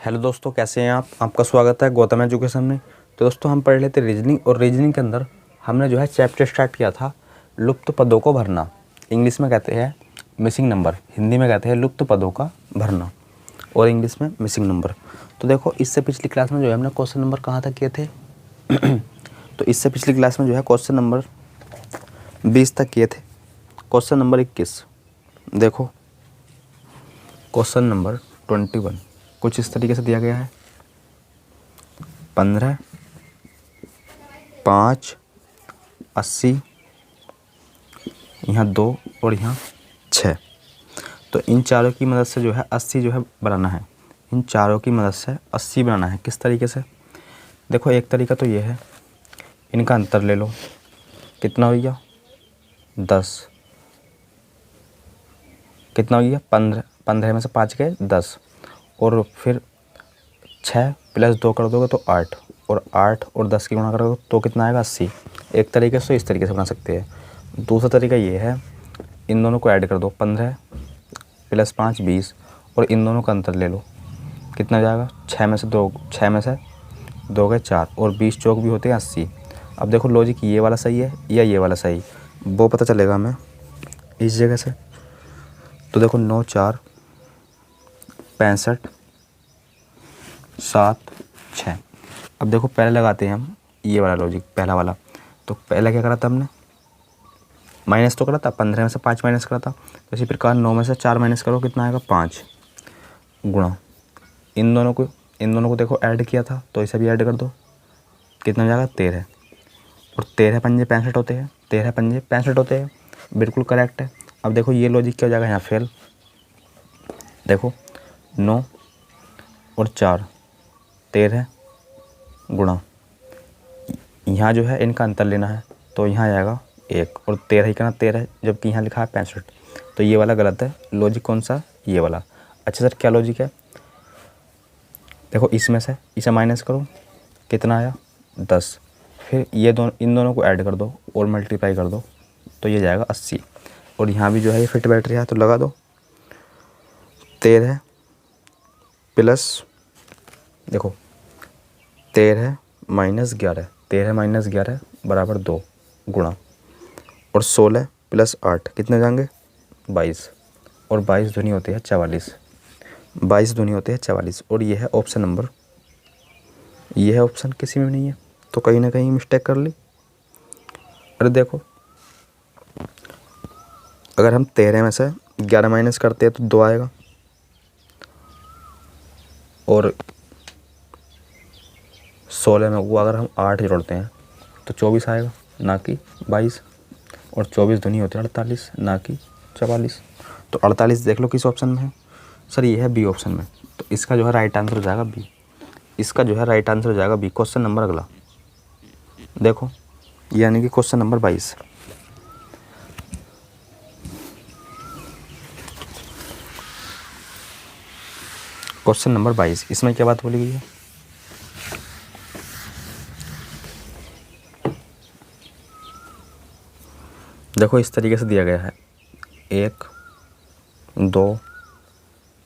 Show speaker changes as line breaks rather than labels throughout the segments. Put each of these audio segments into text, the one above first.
Hello दोस्तों, कैसे हैं आप? आपका स्वागत है गौतम एजुकेशन में। तो दोस्तों, हम पढ़ लेते रीजनिंग, और रीजनिंग के अंदर हमने जो है चैप्टर स्टार्ट किया था लुप्त पदों को भरना। इंग्लिश में कहते हैं मिसिंग नंबर, हिंदी में कहते हैं लुप्त पदों का भरना, और इंग्लिश में मिसिंग नंबर। तो देखो, इससे पिछली क्लास में जो है हमने क्वेश्चन नंबर कहाँ तक किए थे तो इससे पिछली क्लास में जो है क्वेश्चन नंबर 20 तक किए थे। क्वेश्चन नंबर 21 देखो, क्वेश्चन नंबर 21 कुछ इस तरीके से दिया गया है। 15, 5, 80, यहाँ 2 और यहाँ 6। तो इन चारों की मदद से जो है 80 जो है बनाना है। इन चारों की मदद से 80 बनाना है। किस तरीके से? देखो, एक तरीका तो ये है, इनका अंतर ले लो। कितना हो गया? 10। कितना हो गया? 15। 15 में से 5 गए 10, और फिर 6 + 2 कर दोगे तो 8, और 8 और 10 की गुणा करोगे तो कितना आएगा? 80। एक तरीके से इस तरीके से बना सकते हैं। दूसरा तरीका ये है, इन दोनों को ऐड कर दो, 15 + 5 20, और इन दोनों का अंतर ले लो। कितना हो जाएगा? 6 में से 2 गए 4, और 20 चौक भी होते हैं 80। अब देखो, लॉजिक ये वाला सही है या ये वाला सही, वो पता चलेगा हमें इस जगह से। तो देखो, 9 4 65 7 6। अब देखो, पहले लगाते हैं हम ये वाला लॉजिक, पहला वाला। तो पहले क्या करा था हमने? माइनस तो करा था, 15 में से 5 माइनस करा था। तो इसी प्रकार 9 में से 4 माइनस करो, कितना आएगा? 5, गुणा इन दोनों को देखो ऐड किया था, तो इसे भी ऐड कर दो। कितना हो जाएगा? 13, और 13 पंजे 65 होते हैं। 13 पंजे 65 होते हैं, बिल्कुल करेक्ट है। अब देखो, ये लॉजिक क्या हो जाएगा यहाँ? फेल। देखो, 9 और 4 13 गुणा, यहाँ जो है इनका अंतर लेना है, तो यहाँ आएगा 1, और 13 ही करना 13, जबकि यहाँ लिखा है 65। तो ये वाला गलत है। लॉजिक कौन सा? ये वाला। अच्छा सर, क्या लॉजिक है? देखो, इसमें से इसे माइनस करो, कितना आया? 10। फिर इन दोनों को ऐड कर दो और मल्टीप्लाई कर दो, तो ये जाएगा 80। और यहाँ भी जो है ये फिट बैठ रहा है, तो लगा दो। 13 प्लस, देखो 13 - 11, 13 - 11 बराबर 2, गुणा, और 16 + 8 कितने जाएंगे? 22, और 22 दूनी होते हैं 44। 22 दूनी होते हैं 44, और ये है ऑप्शन नंबर, ये है ऑप्शन, किसी में नहीं है, तो कहीं ना कहीं मिस्टेक कर ली। अरे देखो, अगर हम 13 में से 11 माइनस करते हैं तो 2 आएगा, और 16 में वो अगर हम 8 जोड़ते हैं तो 24 आएगा, ना कि 22, और 24 दूनी होते हैं 48, ना कि 44। तो 48 देख लो किस ऑप्शन में है। सर, ये है बी ऑप्शन में। तो इसका जो है राइट आंसर हो जाएगा बी। इसका जो है राइट आंसर हो जाएगा बी। क्वेश्चन नंबर अगला देखो, यानी कि क्वेश्चन नंबर 22। क्वेश्चन नंबर 22, इसमें क्या बात बोली गई है? देखो, इस तरीके से दिया गया है, 1 2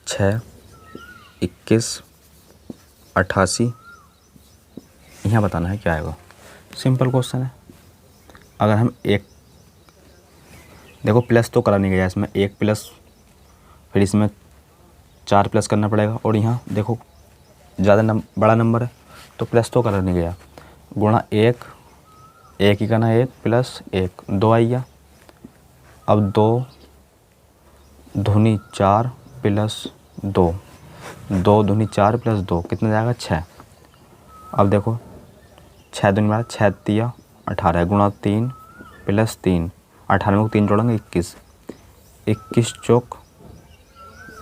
6 21 88। यहाँ बताना है क्या आएगा। सिंपल क्वेश्चन है। अगर हम एक, देखो प्लस तो करा नहीं गया इसमें, 1 प्लस, फिर इसमें 4 प्लस करना पड़ेगा, और यहाँ देखो ज़्यादा बड़ा नंबर है, तो प्लस तो करा नहीं गया। गुणा 1 ही करना, 1 + 1 2 आई गया। अब 2 दूनी 4 + 2, 2 दूनी 4 + 2 कितना जाएगा? 6। अब देखो, 6 दूनी 12, 6 तिया 18, गुणा 3 + 3, 18 में को 3 जोड़ेंगे 21, 21 चौक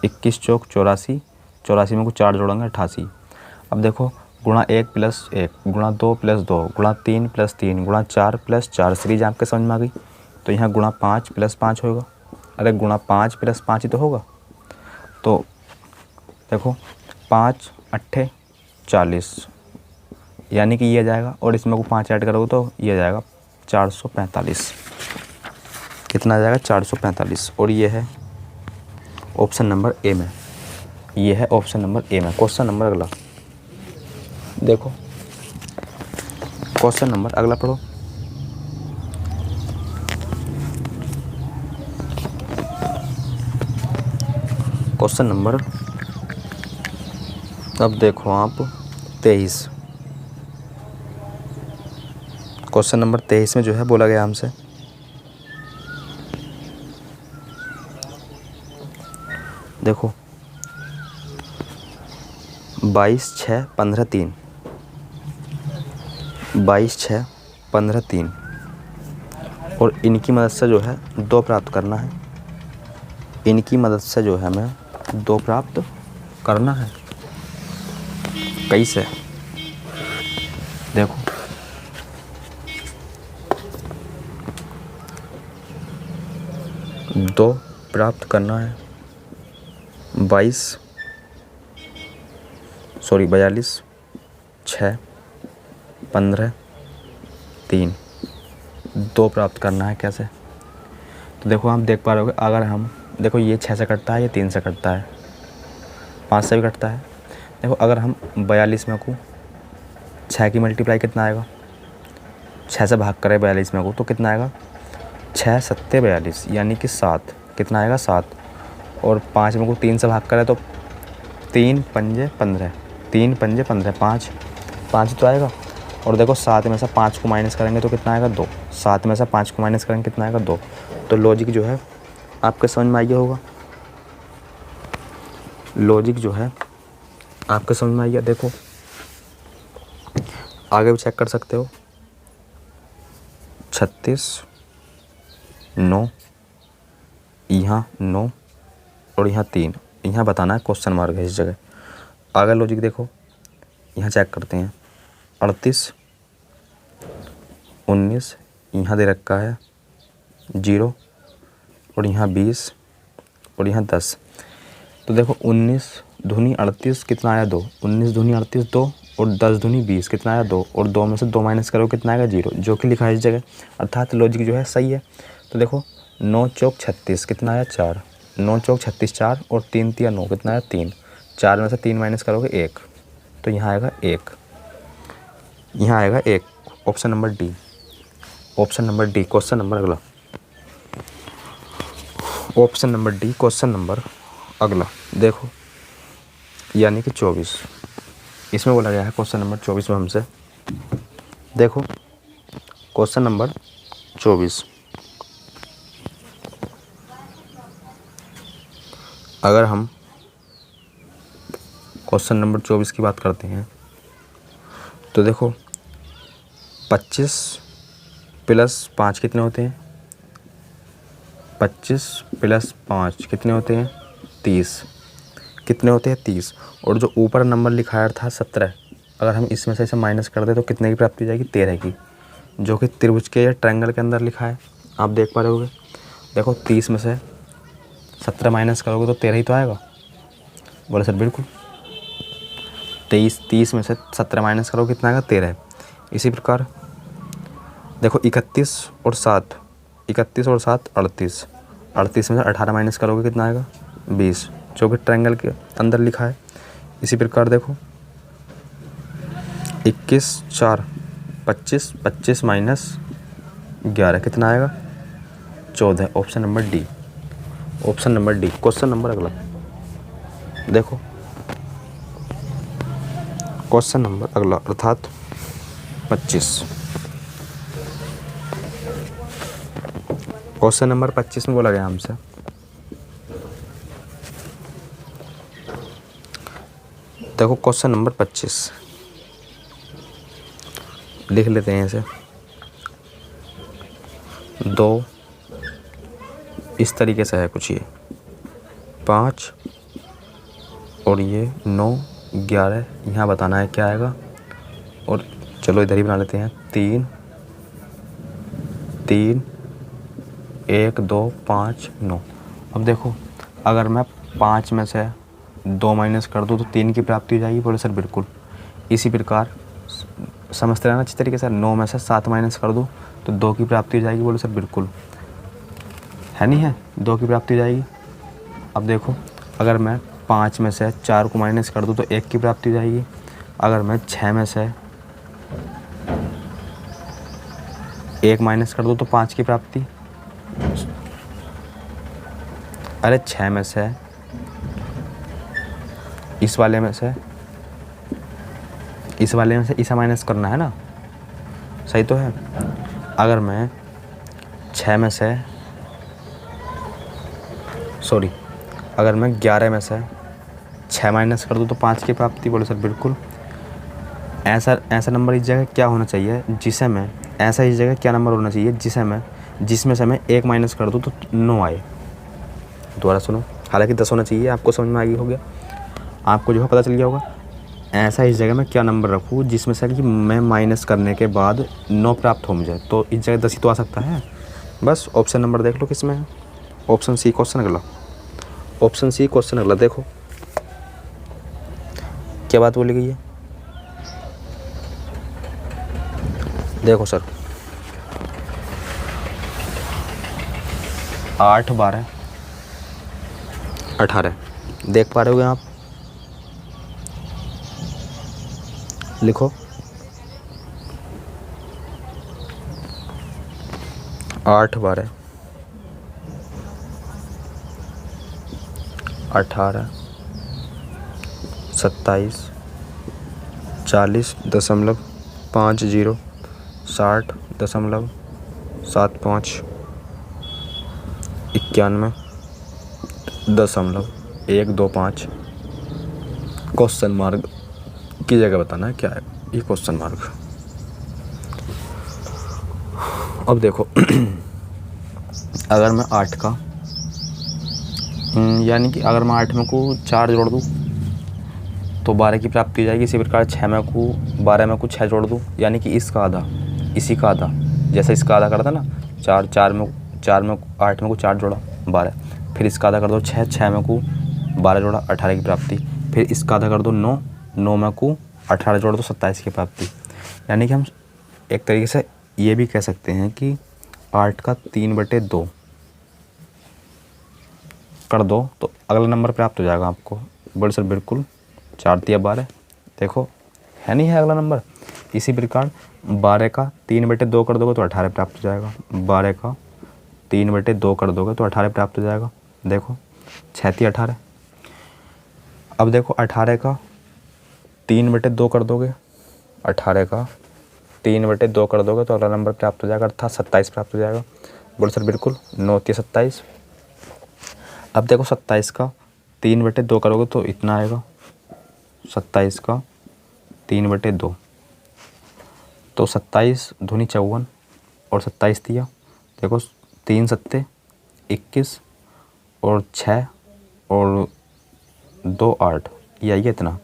84, 84 में को 4 जोड़ेंगे 88। अब देखो, गुणा 1 + 1, गुणा 2 + 2, गुणा 3 + 3, गुणा 4 + 4, सीरीज आपके समझ में आ गई। तो यहाँ गुणा 5 + 5 होगा। अरे गुणा 5 + 5 ही तो होगा। तो देखो, 5 8 40, यानी कि ये जाएगा, और इसमें को 5 ऐड करोगे तो ये जाएगा 445। कितना आ जाएगा? 445, और ये है ऑप्शन नंबर ए में। ये है ऑप्शन नंबर ए में। क्वेश्चन नंबर अगला देखो, क्वेश्चन नंबर अगला पढ़ो। क्वेश्चन नंबर अब देखो आप 23। क्वेश्चन नंबर 23 में जो है बोला गया हमसे, देखो 22, 6, 15, 3, 22, 6, 15, 3 और इनकी मदद से जो है 2 प्राप्त करना है। इनकी मदद से जो है हमें 2 प्राप्त करना है। कैसे? देखो 2 प्राप्त करना है। 42, 6, 15, 3 2 प्राप्त करना है। कैसे? तो देखो आप देख पा रहे होगे, अगर हम देखो ये 6 से कटता है, ये 3 से कटता है, 5 से भी कटता है। देखो अगर हम 42 में को 6 की मल्टीप्लाई कितना आएगा, 6 से भाग करें 42 में को तो कितना आएगा, 6 सत्ते 42 यानी कि 7। कितना आएगा 7। और 5 में को 3 से भाग करें तो 3 पंजे 15, 3 पंजे 15, 5 तो आएगा। और देखो 7 में से 5 को माइनस करेंगे तो कितना आएगा 2। 7 में से 5 को माइनस करेंगे कितना आएगा 2। तो लॉजिक जो है आपके समझ में आ गया होगा। लॉजिक जो है आपके समझ में आ गया। देखो आगे भी चेक कर सकते हो। 36, 9, यहाँ 9 और यहाँ 3, यहाँ बताना है क्वेश्चन मार्क है इस जगह। आगे लॉजिक देखो, यहाँ चेक करते हैं। 38, 19 यहाँ दे रखा है 0 और यहाँ 20 और यहाँ 10। तो देखो 19 दूनी 38 कितना आया 2, 19 दूनी 38 2 और 10 दूनी 20 कितना आया 2 और 2 में से 2 माइनस करो कितना आएगा 0, जो कि लिखा है इस जगह। अर्थात लॉजिक जो है सही है। तो देखो 9 चौक 36 कितना आया 4, 9 चौक 36 4 और 3 तिया 9 कितना आया 3। 4 में से 3 माइनस करोगे 1, तो यहाँ आएगा 1, यहाँ आएगा 1। Option number D, option number D. Question number अगला, option number D question number अगला देखो, यानी कि 24। इसमें बोला गया है क्वेश्चन नंबर 24 में हमसे, देखो क्वेश्चन नंबर 24। अगर हम क्वेश्चन नंबर 24 की बात करते हैं तो देखो 25 + 5 कितने होते हैं, 25 + 5 कितने होते हैं 30। कितने होते हैं 30। और जो ऊपर नंबर लिखाया था 17, अगर हम इसमें से इसे माइनस कर दें तो कितने की प्राप्ति हो जाएगी 13 की, जो कि त्रिभुज के या ट्रायंगल के अंदर लिखा है। आप देख पा रहे होगे। देखो 30 में से 17 माइनस करोगे तो 13 ही तो आएगा। बोले सर बिल्कुल। 30 में से 17 माइनस करोगे कितना आएगा 13। इसी प्रकार देखो 31 और 7, 31 और 7 38, 38 में से 18 माइनस करोगे कितना आएगा 20, जो कि ट्रायंगल के अंदर लिखा है। इसी प्रकार देखो 21 4 25, 25 माइनस 11 कितना आएगा 14। Option number D, option number D. Question number अगला देखो, क्वेश्चन नंबर अगला अर्थात 25। क्वेश्चन नंबर 25 में बोला गया हमसे, देखो क्वेश्चन नंबर 25 लिख लेते हैं इसे। 2 इस तरीके से है कुछ, ये 5 और ये 9 11, यहाँ बताना है क्या आएगा। और चलो इधर ही बना लेते हैं 3 3 1 2 5 9। अब देखो अगर मैं 5 में से 2 माइनस कर दूँ तो 3 की प्राप्ति हो जाएगी। बोले सर बिल्कुल। इसी प्रकार समझते रहना अच्छी तरीके से। 9 में से 7 माइनस कर दूँ तो 2 की प्राप्ति हो जाएगी। बोले सर बिल्कुल। है नहीं है, 2 की प्राप्ति हो जाएगी। अब देखो अगर मैं 5 में से 4 को माइनस कर दूँ तो 1 की प्राप्ति हो जाएगी। अगर मैं 6 में से 1 माइनस कर दूँ तो 5 की प्राप्ति। अरे 6 में से इस वाले में से इसे माइनस करना है ना, सही तो है। अगर मैं 6 में से अगर मैं 11 में से 6 माइनस कर दूँ तो 5 की प्राप्ति। बोले सर बिल्कुल। ऐसा नंबर इस जगह क्या होना चाहिए जिसे मैं ऐसा इस जगह क्या नंबर होना चाहिए जिसमें से मैं 1 माइनस कर दूँ तो 9 आए। दोबारा सुनो, हालांकि 10 होना चाहिए, आपको समझ में आ गया हो गया, आपको जो है पता चल गया होगा। ऐसा इस जगह मैं क्या नंबर रखूँ जिसमें से कि मैं माइनस करने के बाद 9 प्राप्त हो मुझे, तो इस जगह 10 ही तो आ सकता है। बस ऑप्शन नंबर देख लो किस में है। ऑप्शन सी क्वेश्चन अगला, ऑप्शन सी क्वेश्चन अगला। देखो क्या बात बोली गई है। देखो सर 8, 12, 18 देख पा रहे होगे आप। लिखो 8, 12, 18, 27, 40.50, 60.75, 91.125। क्वेश्चन मार्क की जगह बताना है क्या है ये क्वेश्चन मार्क। अब देखो अगर मैं 8 का यानी कि अगर मैं 8 में को 4 जोड़ दूँ तो 12 की प्राप्ति हो जाएगी। इसी प्रकार 6 में को 12 में को 6 जोड़ दूँ यानी कि इसका आधा, इसी का आधा, जैसे इसका आधा करता ना 4 में 8 में को 4 जोड़ा 12, फिर इसका आधा कर दो 6 में को 12 जोड़ा 18 की प्राप्ति, फिर इसका आधा कर दो 9 में को 18 जोड़ दो 27 की प्राप्ति। यानी कि हम एक तरीके से ये भी कह सकते हैं कि 8 का 3/2 कर दो तो अगला नंबर प्राप्त हो जाएगा आपको। बोले सर बिल्कुल, 4 तिया 12, देखो है नहीं है अगला नंबर। इसी प्रकार 12 का 3/2 कर दोगे तो 18 प्राप्त हो जाएगा। 12 का 3/2 कर दोगे तो 18 प्राप्त हो जाएगा। देखो 6 तिया 18। अब देखो 18 का 3/2 कर दोगे, 18 का 3/2 कर दोगे तो अगला नंबर प्राप्त हो जाएगा, अर्थात 27 प्राप्त हो जाएगा। बोले सर बिल्कुल, 9 तिया 27। अब देखो 27 का 3/2 करोगे तो इतना आएगा, 27 का 3/2 तो 27 दूनी 54 और 27 तिया देखो 3 सत्ते 21 और 6 और 2 8, ये आइए इतना।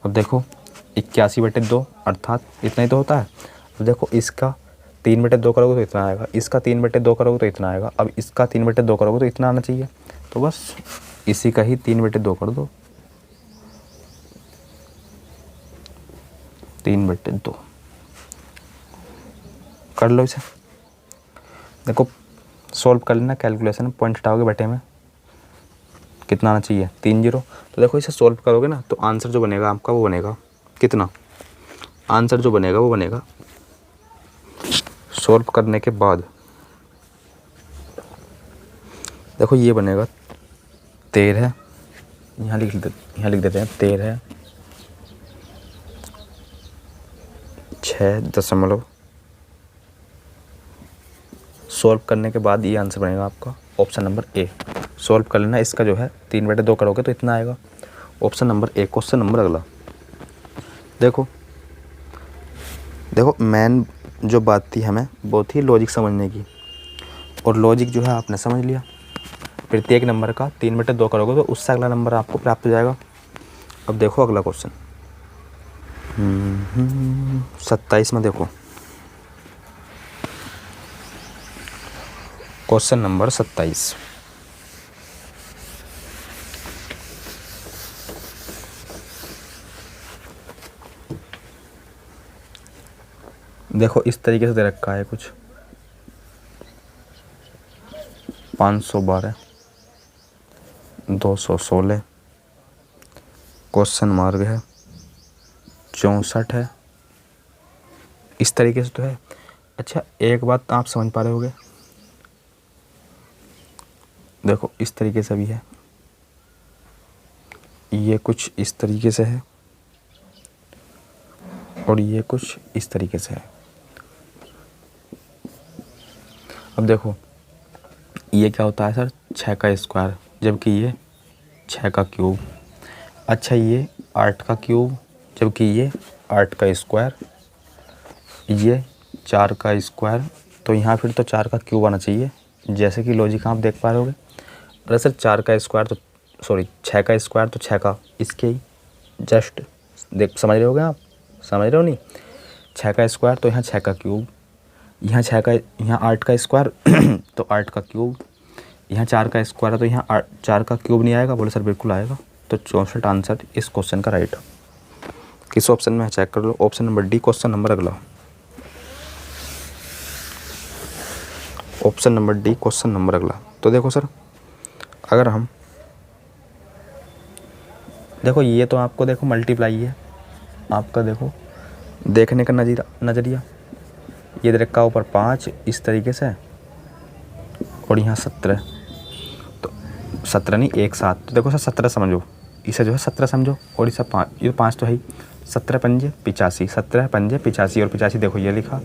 अब देखो 81/2 अर्थात इतना ही तो होता है। अब देखो इसका 3/2 करोगे तो इतना आएगा, इसका 3/2 करोगे तो इतना आएगा, अब इसका 3/2 करोगे तो इतना आना चाहिए। तो बस इसी का ही 3/2 कर दो, 3/2 कर लो इसे। देखो सॉल्व कर लेना, कैलकुलेशन पॉइंट हटाओगे बटे में कितना आना चाहिए 3 0। तो देखो इसे सॉल्व करोगे ना तो आंसर जो बनेगा आपका वो बनेगा कितना, आंसर जो बनेगा वो बनेगा सॉल्व करने के बाद देखो ये बनेगा 13, यहाँ लिख देते हैं 13 6 सॉल्व करने के बाद ये आंसर बनेगा आपका ऑप्शन नंबर ए। सॉल्व कर लेना, इसका जो है 3/2 करोगे तो इतना आएगा, option number A. Question number अगला देखो मेन जो बात थी हमें वो थी लॉजिक समझने की, और लॉजिक जो है आपने समझ लिया। प्रत्येक नंबर का 3/2 करोगे तो उससे अगला नंबर आपको प्राप्त हो जाएगा। अब देखो अगला क्वेश्चन 27 में देखो क्वेश्चन नंबर 27। देखो इस तरीके से दे रखा है कुछ 512 216 क्वेश्चन मार्क है, 64 है, इस तरीके से तो है। अच्छा एक बात आप समझ पा रहे होगे, देखो इस तरीके से भी है, ये कुछ इस तरीके से है और ये कुछ इस तरीके से है। अब देखो ये क्या होता है सर, 6 का स्क्वायर, जबकि ये 6 का क्यूब। अच्छा ये 8 का क्यूब, जबकि ये 8 का स्क्वायर, ये 4 का स्क्वायर, तो यहाँ फिर तो 4 का क्यूब आना चाहिए, जैसे कि लॉजिक आप देख पा रहे होगे। अरे सर 4 का स्क्वायर तो सॉरी 6 का स्क्वायर तो 6 का, इसके ही जस्ट देख समझ रहे होगे आप, समझ रहे हो नहीं। 6 का स्क्वायर तो यहाँ 6 का क्यूब, यहाँ 6 का, यहाँ 8 का स्क्वायर तो 8 का क्यूब, यहाँ 4 का स्क्वायर है तो यहाँ 4 का क्यूब नहीं आएगा। बोले सर बिल्कुल आएगा। तो 64 आंसर इस क्वेश्चन का राइट। किस ऑप्शन में है चेक कर लो, option number D. Question number अगला, option number D question number अगला। तो देखो सर अगर हम देखो ये तो आपको देखो मल्टीप्लाई है, आपका देखो देखने का नज़रिया, ये रखा ऊपर 5 इस तरीके से और यहाँ 17, तो 17 नहीं 1 7, तो देखो सर 17 समझो, इसे जो है 17 समझो और इसे 5, ये 5 तो है ही, 17 पंजे 85, 17 पंजे 85 और 85 देखो ये लिखा,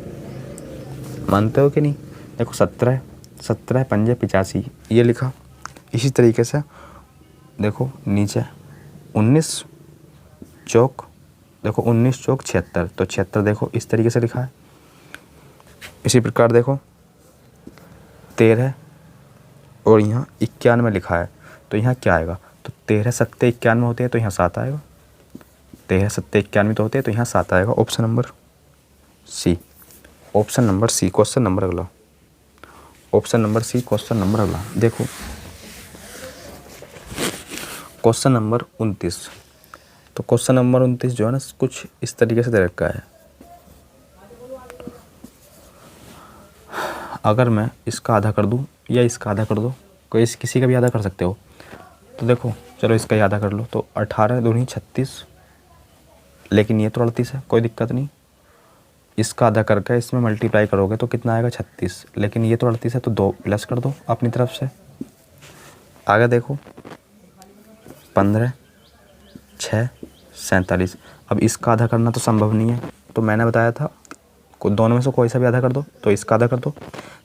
मानते हो कि नहीं। देखो 17 पंजे 85 ये लिखा। इसी तरीके से देखो नीचे 19 चौक, देखो 19 चौक 76, तो 76 देखो इस तरीके से लिखा है। इसी प्रकार देखो 13 और यहाँ 91 लिखा है, तो यहाँ क्या आएगा, तो 13 7 91 होते हैं तो यहाँ 7 आएगा, 13 7 91 तो होते हैं तो यहाँ 7 आएगा। Option number C, option number C question number अगला, option number C question number अगला। देखो क्वेश्चन नंबर 29, तो क्वेश्चन नंबर 29 जो है ना कुछ इस तरीके से दे रखा है। अगर मैं इसका आधा कर दूं या इसका आधा कर दो, कोई किसी का भी आधा कर सकते हो, तो देखो चलो इसका ही आधा कर लो, तो 18 दूनी 36, लेकिन ये तो 38 है, कोई दिक्कत नहीं। इसका आधा करके इसमें मल्टीप्लाई करोगे तो कितना आएगा 36, लेकिन ये तो 38 है तो 2 प्लस कर दो अपनी तरफ से। आगे देखो 15 6 47, अब इसका आधा करना तो संभव नहीं है, तो मैंने बताया था दोनों में से कोई सा भी आधा कर दो, तो इसका आधा कर दो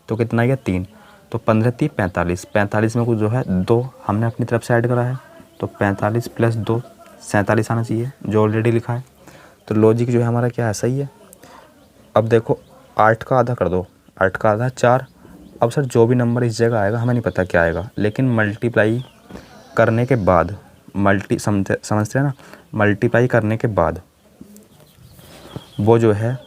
तो कितना आ गया 3, तो 15 3 45, 45 में कुछ जो है 2 हमने अपनी तरफ से ऐड करा है, तो 45 + 2 47 आना चाहिए जो ऑलरेडी लिखा है। तो लॉजिक जो है हमारा क्या है, सही है। अब देखो 8 का आधा कर दो, 8 का आधा 4। अब सर जो भी नंबर इस जगह आएगा हमें नहीं पता क्या आएगा, लेकिन मल्टीप्लाई करने के बाद समझते हैं ना, मल्टीप्लाई करने के बाद वो जो है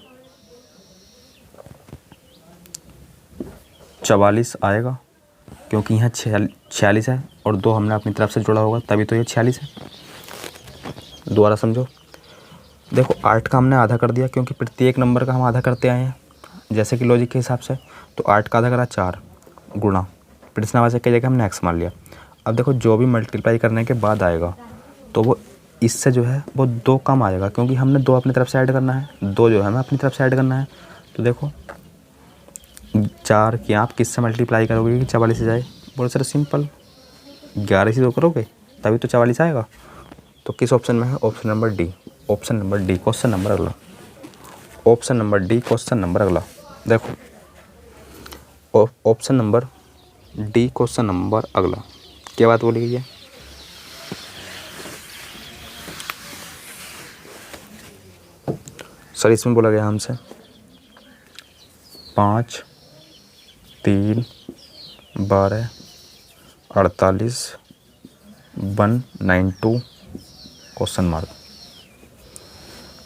44 आएगा, क्योंकि यहाँ 46 है और 2 हमने अपनी तरफ से जोड़ा होगा तभी तो ये 46 है। दोबारा समझो, देखो 8 का हमने आधा कर दिया क्योंकि प्रत्येक नंबर का हम आधा करते आए हैं जैसे कि लॉजिक के हिसाब से, तो 8 का आधा करा 4 गुणा प्रश्नवाचक की जगह हमने x मान लिया। अब देखो जो भी मल्टीप्लाई करने के बाद आएगा तो वो इससे जो है वो 2 कम आएगा, क्योंकि हमने 2 अपनी तरफ से ऐड करना है, 2 जो है हमें अपनी तरफ से ऐड करना है। तो देखो 4 की आप किससे मल्टीप्लाई करोगे कि 44 से जाए, बोलो सर सिंपल 11 से 2 करोगे तभी तो 44 आएगा। तो किस ऑप्शन में है, option number D, option number D question number अगला, option number D question number अगला। देखो option number D question number अगला क्या बात बोली गई है, सर इसमें बोला गया हमसे 5 3 12 48 192 क्वेश्चन मार्क,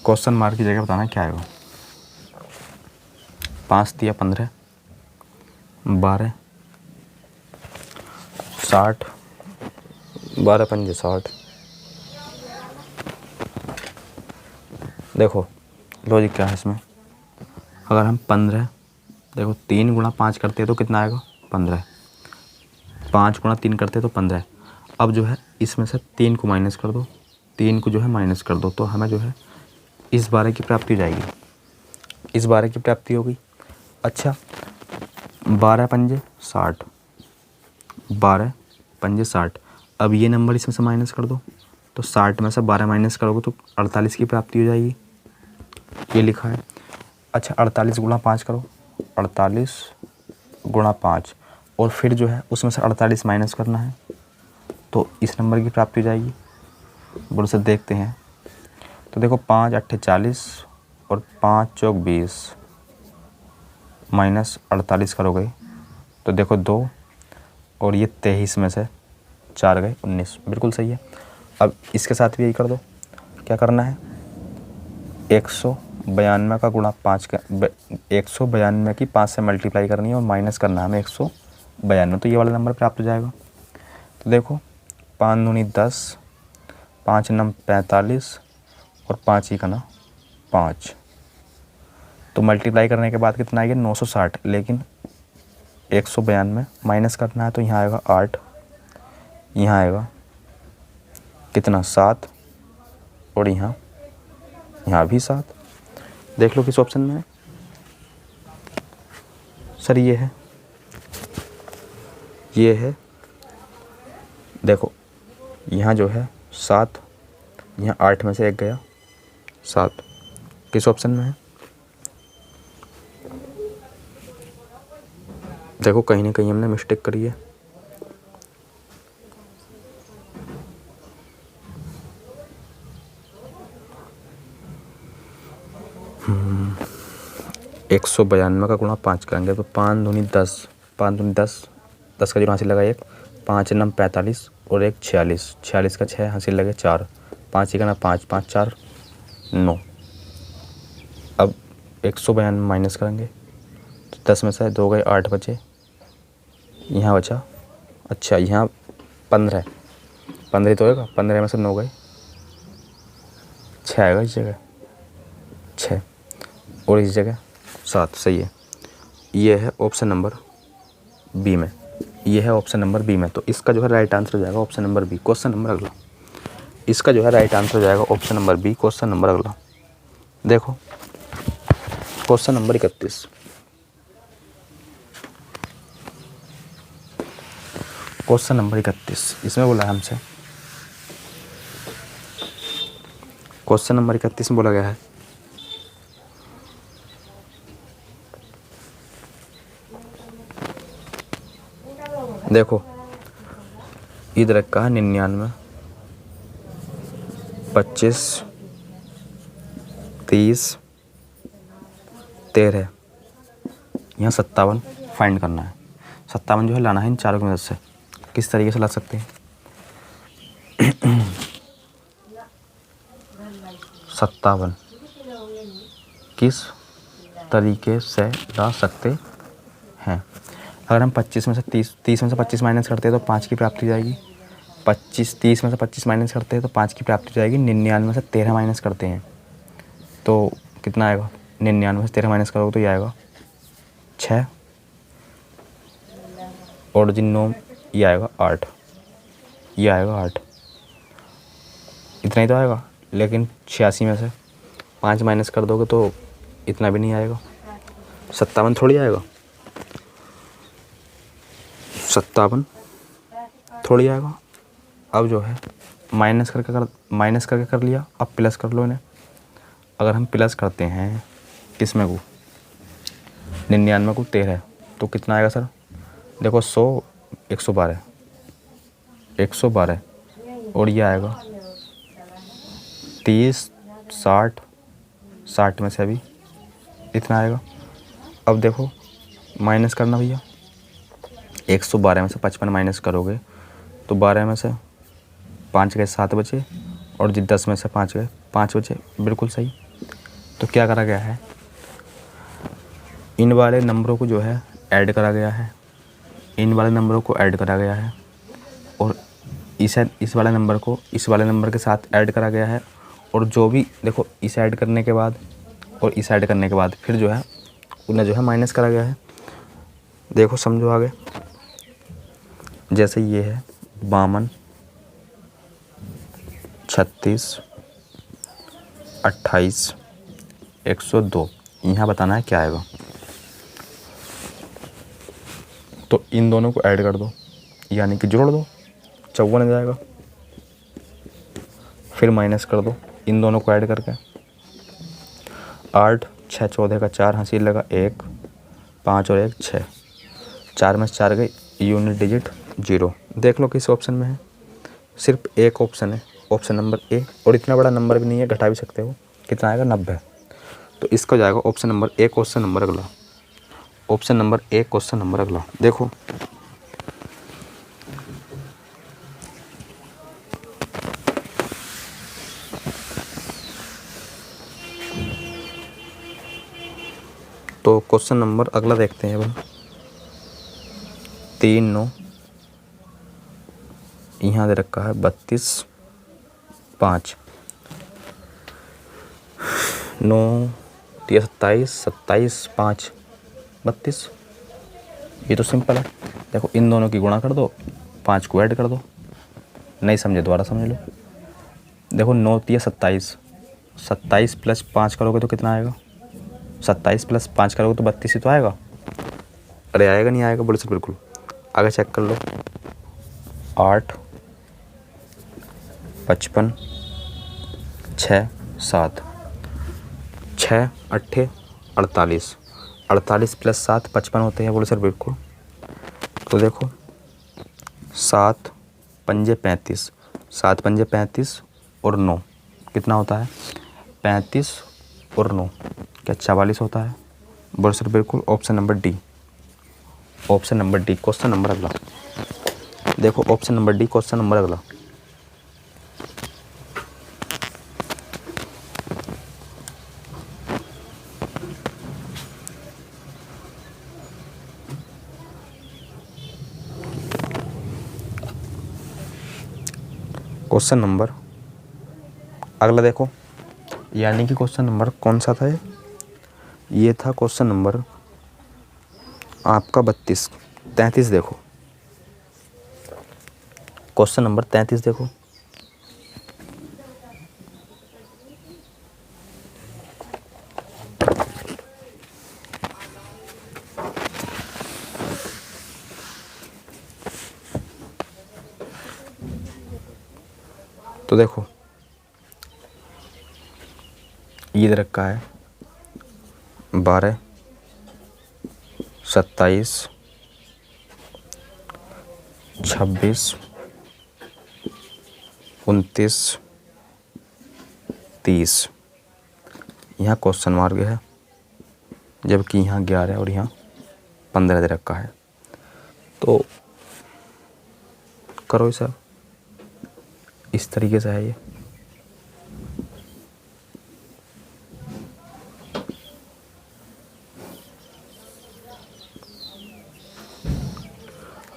क्वेश्चन मार्क की जगह बताना क्या आएगा। 5 दिया 15 12 60 12 पंजे 60। देखो लॉजिक क्या है इसमें, अगर हम 15 देखो 3 गुणा 5 करते हैं तो कितना आएगा 15, 5 गुणा 3 करते हैं तो 15। अब जो है इसमें से 3 को माइनस कर दो 3 को जो है माइनस कर दो तो हमें जो है इस 12 की प्राप्ति हो जाएगी, इस 12 की प्राप्ति हो गई। अच्छा 12 पंजे 60, 12 पंजे 60। अब ये नंबर इसमें से माइनस कर दो तो 60 में से 12 माइनस करोगे तो 48 की प्राप्ति हो जाएगी, ये लिखा है। अच्छा 48 गुणा 5 करो, 48 गुणा 5 और फिर जो है उसमें से 48 माइनस करना है तो इस नंबर की प्राप्ति हो जाएगी। बोलो से देखते हैं तो देखो 5 अट्ठे 40 और 5 चौक 20 माइनस 48 करोगे तो देखो 2 और ये 23 में से 4 गए 19, बिल्कुल सही है। अब इसके साथ भी यही कर दो, क्या करना है 192 का गुणा 5 का 192 की 5 से मल्टीप्लाई करनी है और माइनस करना है हमें 192, तो ये वाला नंबर प्राप्त हो जाएगा। तो देखो 5 दूनी 10, 5 नम 45 और 5 ही का ना 5, तो मल्टीप्लाई करने के बाद कितना आएगा 960, लेकिन 192 माइनस करना है तो यहाँ आएगा 8, यहाँ आएगा कितना 7 और यहाँ भी 7। देख लो किस ऑप्शन में है सर, ये है देखो यहाँ जो है 7, यहाँ 8 में से 1 गया 7, किस ऑप्शन में है देखो, कहीं ना कहीं हमने मिस्टेक करी है। एक 192 का गुणा 5 करेंगे तो 5 दूनी 10, 5 दूनी 10, 10 का जो हासिल लगा 1, 5 नम 45 और 1 46, 46 का 6 हासिल लगे 4, 5 ही का ना 5, 5 4 9। अब 192 माइनस करेंगे तो 10 में से 2 गए 8 बचे, यहाँ बचा अच्छा यहाँ 15 ही तो होगा, 15 में से 9 गए 6 आएगा इस जगह 6 और इस जगह 7, सही है। ये है ऑप्शन नंबर बी में, ये है ऑप्शन नंबर बी में। तो इसका जो है राइट आंसर हो जाएगा option number B. Question number अगला, इसका जो है राइट आंसर हो जाएगा option number B. Question number अगला देखो, क्वेश्चन नंबर 31, क्वेश्चन नंबर 31 इसमें बोला है हमसे, क्वेश्चन नंबर 31 में बोला गया है देखो इधर का 99, 25, 30, 13, यहाँ 57 फाइंड करना है। 57 जो है लाना है इन चारों की मदद से। किस तरीके से ला सकते हैं 57 किस तरीके से ला सकते हैं? अगर हम 25 में से 30 में से 25 माइनस करते हैं तो 5 की प्राप्ति हो जाएगी। 30 में से 25 माइनस करते हैं तो 5 की प्राप्ति हो जाएगी। 99 में से 13 माइनस करते हैं तो कितना आएगा? 99 में से 13 माइनस करोगे तो ये आएगा 6 और जिन 9 ये आएगा 8, ये आएगा 8, इतना ही तो आएगा। लेकिन 86 में से 5 माइनस कर दोगे तो इतना भी नहीं आएगा, 57 थोड़ी आएगा, 57 थोड़ी आएगा। अब जो है माइनस करके कर लिया, अब प्लस कर लो इन्हें। अगर हम प्लस करते हैं किस में को 99 को 13 तो कितना आएगा सर? देखो 100 112 और ये आएगा 30 60 में से अभी इतना आएगा। अब देखो माइनस करना भैया, 112 में से 55 माइनस करोगे तो 12 में से 5 गए 7 बचे और 10 में से 5 गए 5 बचे, बिल्कुल सही। तो क्या करा गया है, इन वाले नंबरों को जो है ऐड करा गया है, इन वाले नंबरों को ऐड करा गया है और इस वाले नंबर को इस वाले नंबर के साथ ऐड करा गया है। और जो भी देखो इस ऐड करने के बाद और इस ऐड करने के बाद फिर जो है उन्हें जो है माइनस करा गया है। देखो समझो आगे, जैसे ये है 52 36, 28, 102। यहाँ बताना है क्या आएगा। तो इन दोनों को ऐड कर दो, यानी कि जोड़ दो, 54 आ जाएगा। फिर माइनस कर दो इन दोनों को ऐड करके। 8, 6, 14 का 4 हंसी लगा 1, 5 और 1 6, 4 में से 4 गई, यूनिट डिजिट 0। देख लो किस ऑप्शन में है। सिर्फ एक ऑप्शन है, ऑप्शन नंबर ए, और इतना बड़ा नंबर भी नहीं है, घटा भी सकते हो। कितना आएगा 90। तो इसका जाएगा option number A, question number अगला। Option number A, question number अगला देखो। तो क्वेश्चन नंबर अगला देखते हैं अब। 3, 9 यहाँ दे रखा है 32, 5, 9, 27, 27, 5, 32। ये तो सिंपल है। देखो इन दोनों की गुणा कर दो, 5 को ऐड कर दो। नहीं समझे दोबारा समझ लो। देखो 9 तिया 27, 27 प्लस 5 करोगे तो कितना आएगा? 27 प्लस 5 करोगे तो 32 ही तो आएगा। अरे आएगा नहीं आएगा? बोले सर बिल्कुल। आगे चेक कर लो। 8, 55, 6, 7, 6, 8, 48, 48 प्लस 7 55 होते हैं। बोले सर बिल्कुल। तो देखो 7 पंजे 35, 7 पंजे 35 और 9 कितना होता है? 35 और 9 क्या 44 होता है? बोले सर बिल्कुल। Option number D, option number D, question number अगला देखो। Option number D, question number अगला। क्वेश्चन नंबर अगला देखो, यानी कि क्वेश्चन नंबर कौन सा था ये था क्वेश्चन नंबर आपका 32, 33 देखो। क्वेश्चन नंबर 33 देखो। तो देखो ये दे रखा है 12, 27, 26, 29, 30। यहाँ क्वेश्चन मार्क है, जबकि यहाँ 11 और यहाँ 15 दे रखा है। तो करो इसे, इस तरीके से है ये।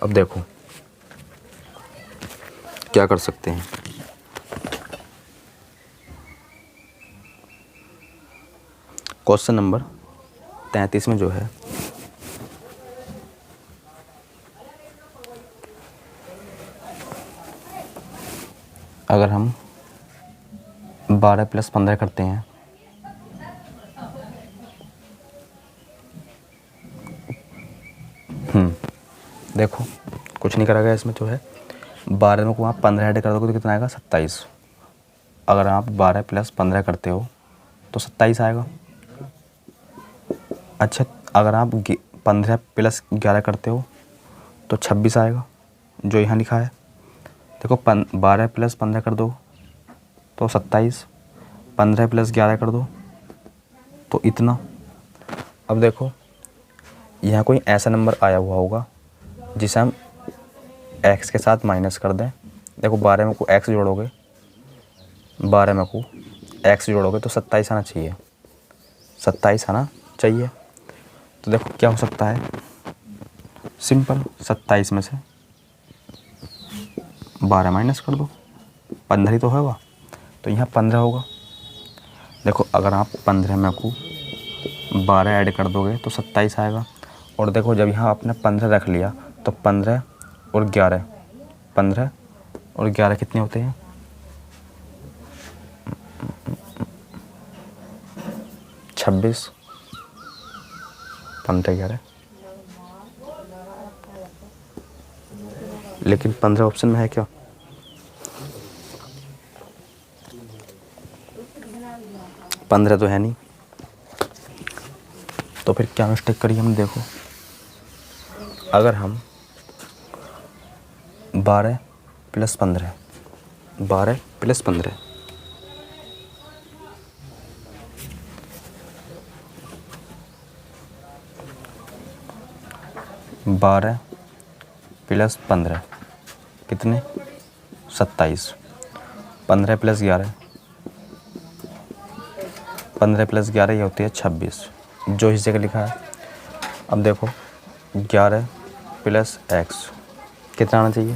अब देखो क्या कर सकते हैं। क्वेश्चन नंबर 33 में जो है अगर हम 12 प्लस 15 करते हैं देखो कुछ नहीं करा गया इसमें। जो है 12 में को आप 15 ऐड कर दोगे तो कितना आएगा? 27। अगर आप 12 प्लस 15 करते हो तो 27 आएगा। अच्छा अगर आप 15 प्लस 11 करते हो तो 26 आएगा, जो यहाँ लिखा है। देखो 12 प्लस 15 कर दो तो 27, 15 प्लस 11 कर दो तो इतना। अब देखो यहाँ कोई ऐसा नंबर आया हुआ होगा जिसे हम x के साथ माइनस कर दें। देखो 12 में को x जोड़ोगे, 12 में को x जोड़ोगे तो 27 आना चाहिए, 27 आना चाहिए। तो देखो क्या हो सकता है, सिंपल 27 में से 12 माइनस कर दो, 15 ही तो होगा, तो यहाँ 15 होगा। देखो अगर आप 15 में को 12 ऐड कर दोगे तो 27 आएगा। और देखो जब यहाँ आपने 15 रख लिया तो 15 और 11, 15 और 11 कितने होते हैं? 26, 15, 11, लेकिन 15 ऑप्शन में है क्या? पंद्रह तो है नहीं, तो फिर क्या मिस्टेक करी हमने? देखो, अगर हम 12 + 15, 12 + 15, 12 + 15 कितने? 27, 15 + 11, 15 + 11 ये होती है 26, जो इस जगह लिखा है। अब देखो 11 + x कितना आना चाहिए?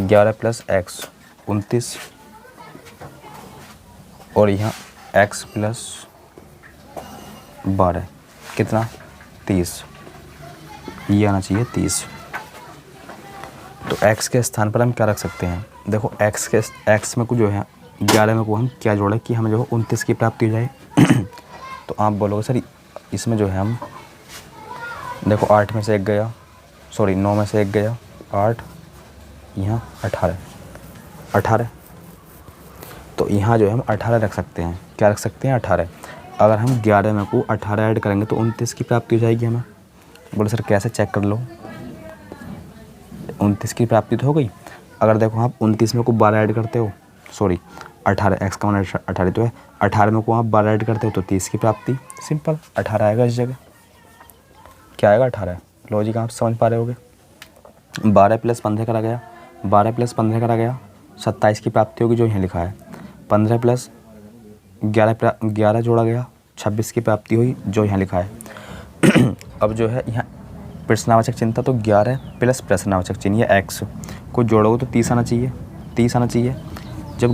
11 + x 29, और यहाँ x + 12 कितना? 30, ये आना चाहिए 30। तो x के स्थान पर हम क्या रख सकते हैं? देखो x में को जो है 11 में को हम क्या जोड़े कि हमें जो 29 की प्राप्ति हो जाए। तो आप बोलोगे सर इसमें जो है हम देखो 8 में से 1 गया, सॉरी 9 में से 1 गया, 8, यहाँ 18, तो यहाँ जो है हम 18 रख सकते हैं। क्या रख सकते हैं? 18। अगर हम 11 में को 18 ऐड करेंगे तो 29 की प्राप्ति हो जाएगी हमें। बोले सर कैसे? चेक कर लो, 29 की प्राप्ति तो हो गई। अगर देखो आप 29 में को 12 ऐड करते हो, सॉरी 18, x का मान 18 तो है, 18 में को आप 12 ऐड करते हो तो 30 की प्राप्ति। सिंपल 18 आएगा इस जगह। क्या आएगा? 18। लॉजिक आप समझ पा रहे होगे। 12 + 15 करा गया, 12 + 15 करा गया, 27 की प्राप्ति होगी जो यहाँ लिखा है। 15 + 11 जोड़ा गया, 26 की प्राप्ति हुई जो यहाँ लिखा है। अब जो है यहाँ प्रश्नवाचक चिन्ह था, तो 11 + प्रश्नवाचक चिन्ह या x को जोड़ोगे तो 30 आना चाहिए, 30 आना चाहिए। जब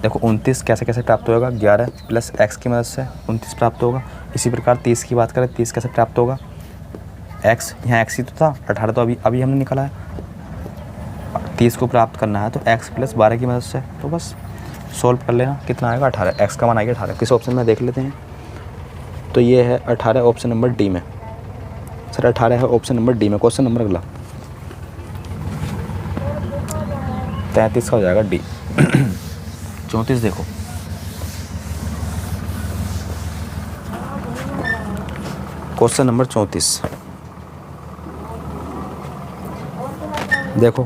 देखो 29 कैसे कैसे प्राप्त होगा? 11 + x की मदद से 29 प्राप्त होगा। इसी प्रकार 30 की बात करें, 30 कैसे प्राप्त होगा? x, यहाँ x ही तो था, 18 तो अभी हमने निकाला है। 30 को प्राप्त करना है तो x + 12 की मदद से, तो बस सोल्व कर लेना। कितना आएगा? 18। x का मान आएगा 18। किस ऑप्शन में देख लेते हैं? तो ये है 18 ऑप्शन नंबर डी में। सर 18 है ऑप्शन नंबर डी में। क्वेश्चन नंबर अगला 33 का हो जाएगा डी। 34 देखो, क्वेश्चन नंबर 34 देखो,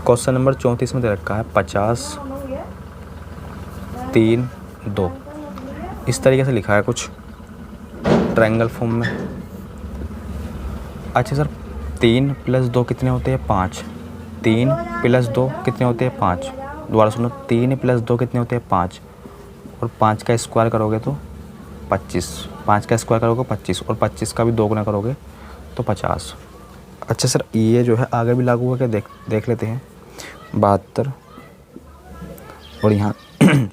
क्वेश्चन नंबर 34 में दे रखा है 50, 3, 2। इस तरीके से लिखा है कुछ ट्रायंगल फॉर्म में। अच्छा सर 3 + 2 कितने होते हैं? 5। 3 + 2 कितने होते हैं? 5। दोबारा सुनो, 3 + 2 कितने होते हैं? 5, और 5 का स्क्वायर करोगे तो 25, 5 का स्क्वायर करोगे 25, और 25 का भी 2 गुना करोगे तो 50। अच्छा सर ये जो है आगे भी लागू होकर देख लेते हैं। 72 और यहाँ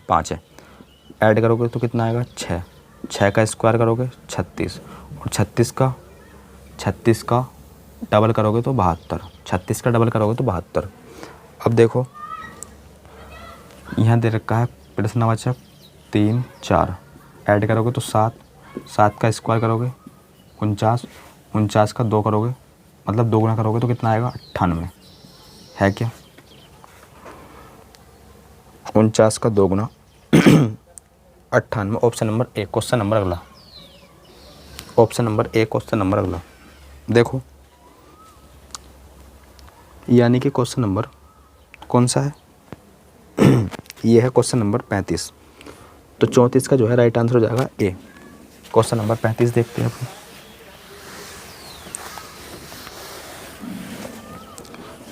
5 है, ऐड करोगे तो कितना आएगा? 6। 6 का स्क्वायर करोगे 36, और 36 का डबल करोगे तो 72। 36 का डबल करोगे तो 72। अब देखो यहाँ दे रखा है प्रश्नवाचक 3, 4, ऐड करोगे तो 7, 7 का स्क्वायर करोगे 49, 49 का 2 करोगे, मतलब 2 गुना करोगे तो कितना आएगा? 98। है क्या? 49 का 2 गुना 98। Option number A. Question number अगला, option number A. Question number अगला देखो, यानी कि क्वेश्चन नंबर कौन सा है? ये है क्वेश्चन नंबर 35। तो 34 का जो है राइट आंसर हो जाएगा ए। क्वेश्चन नंबर 35 देखते हैं अपन।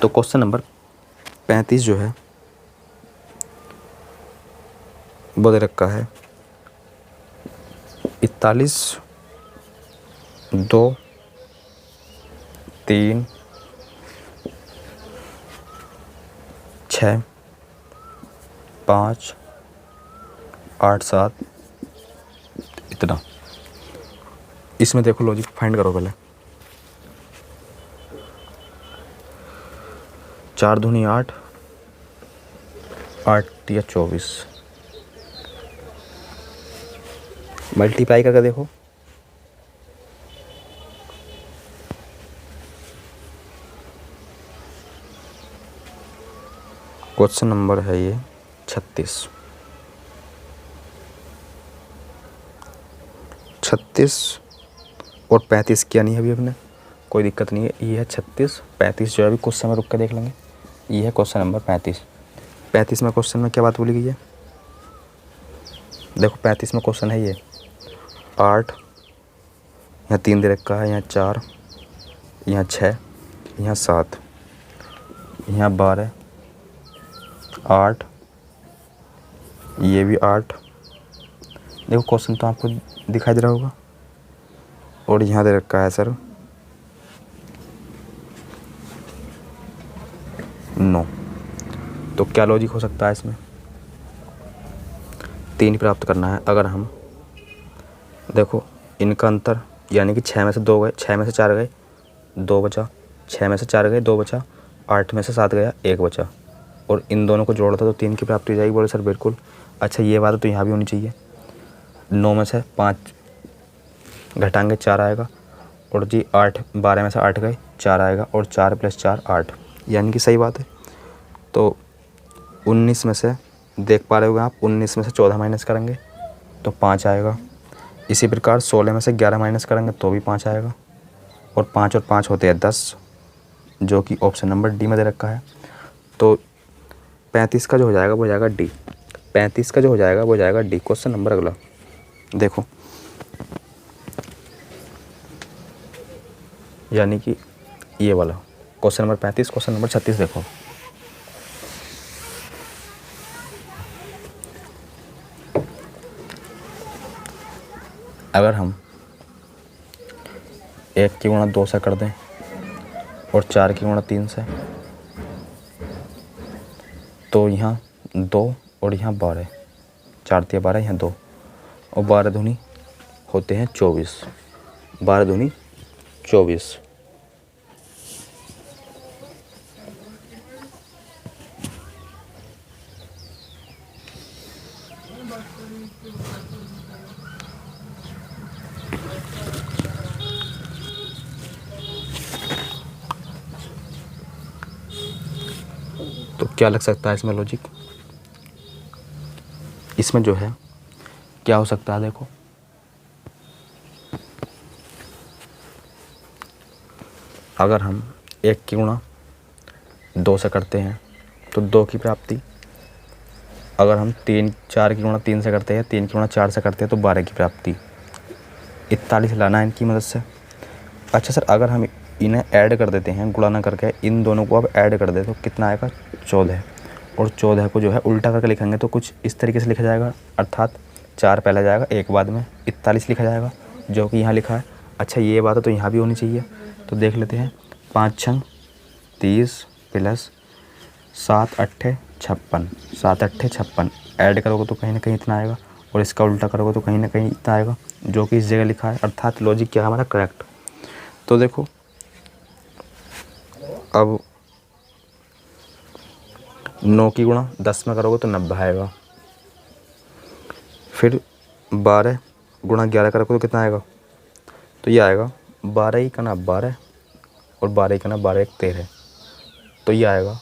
तो क्वेश्चन नंबर 35 जो है वो दे रखा है 41, 2, 3, 6, 5, 8, 7 इतना। इसमें देखो लॉजिक फाइंड करो पहले। 4 दूनी 8, 8 या 24 मल्टीप्लाई करके देखो। क्वेश्चन नंबर है ये 36। 36 और 35 किया नहीं है अभी अपने, कोई दिक्कत नहीं है। ये है 36, 35 जो है अभी क्वेश्चन में रुक कर देख लेंगे। ये है क्वेश्चन नंबर 35। 35 में क्वेश्चन में क्या बात बोली गई है, देखो 35 में क्वेश्चन है ये 8, यहाँ 3 दे रखा है, यहाँ 4, यहाँ 6, यहाँ 7, यहाँ 12, 8, ये भी 8। देखो क्वेश्चन तो आपको दिखाई दे रहा होगा। और यहाँ दे रखा है सर 9। तो क्या लॉजिक हो सकता है इसमें, 3 प्राप्त करना है। अगर हम देखो इनका अंतर, यानी कि 6 में से 2 गए, 6 में से 4 गए, 2 बचा, 6 में से 4 गए, 2 बचा, 8 में से 7 गया, 1 बचा, और इन दोनों को जोड़ा था तो 3 की प्राप्ति हो जाएगी। बोले सर बिल्कुल। अच्छा ये बात तो यहाँ भी होनी चाहिए। 9 में से 5 घटाएंगे 4 आएगा, और जी 8, 12 में से 8 गए 4 आएगा, और 4 + 4 8, यानी कि सही बात है। तो 19 में से देख पा रहे होगे आप, 19 में से 14 माइनस करेंगे तो 5 आएगा। इसी प्रकार 16 में से 11 माइनस करेंगे तो भी 5 आएगा, और 5 और 5 होते हैं 10, जो कि ऑप्शन नंबर डी में दे रखा है। तो 35 का जो हो जाएगा वो हो जाएगा डी। 35 का जो हो जाएगा वो हो जाएगा डी। क्वेश्चन नंबर अगला देखो, यानी कि ये वाला क्वेश्चन नंबर 35। क्वेश्चन नंबर 36 देखो, अगर हम 1 की गुणा 2 से कर दें और 4 की गुणा 3 से, तो यहाँ 2 और यहाँ 12, 4 × 12, यहाँ 2, और 12 दूनी होते हैं 24, 12 दूनी 24। तो क्या लग सकता है इसमें लॉजिक, इसमें जो है क्या हो सकता है, देखो अगर हम 1 की गुणा 2 से करते हैं तो 2 की प्राप्ति, अगर हम 4 की गुणा 3 से करते हैं, 3 की गुणा 4 से करते हैं तो 12 की प्राप्ति। 41 लाना है इनकी मदद से। अच्छा सर अगर हम इन्हें ऐड कर देते हैं, गुणा ना करके इन दोनों को अब ऐड कर दे तो कितना आएगा 14, और 14 को जो है उल्टा करके लिखेंगे तो कुछ इस तरीके से लिखा जाएगा, अर्थात 4 पहले जाएगा, 1 बाद में, 41 लिखा जाएगा, जो कि यहाँ लिखा है। अच्छा ये बात तो यहाँ भी होनी चाहिए, तो देख लेते हैं। 5 × 30 + 7 × 8 = 56, 7 × 8 = 56, ऐड करोगे तो कहीं ना कहीं इतना आएगा, और इसका उल्टा करोगे तो कहीं ना कहीं इतना आएगा, जो कि इस जगह लिखा है, अर्थात लॉजिक क्या है हमारा करेक्ट। तो देखो अब 9 की गुणा 10 में करोगे तो 90 आएगा, फिर 12 गुणा 11 करोगे तो कितना आएगा, तो ये आएगा 12 ही का ना 12, और 12 ही का ना 12 × 1 = 13, तो ये आएगा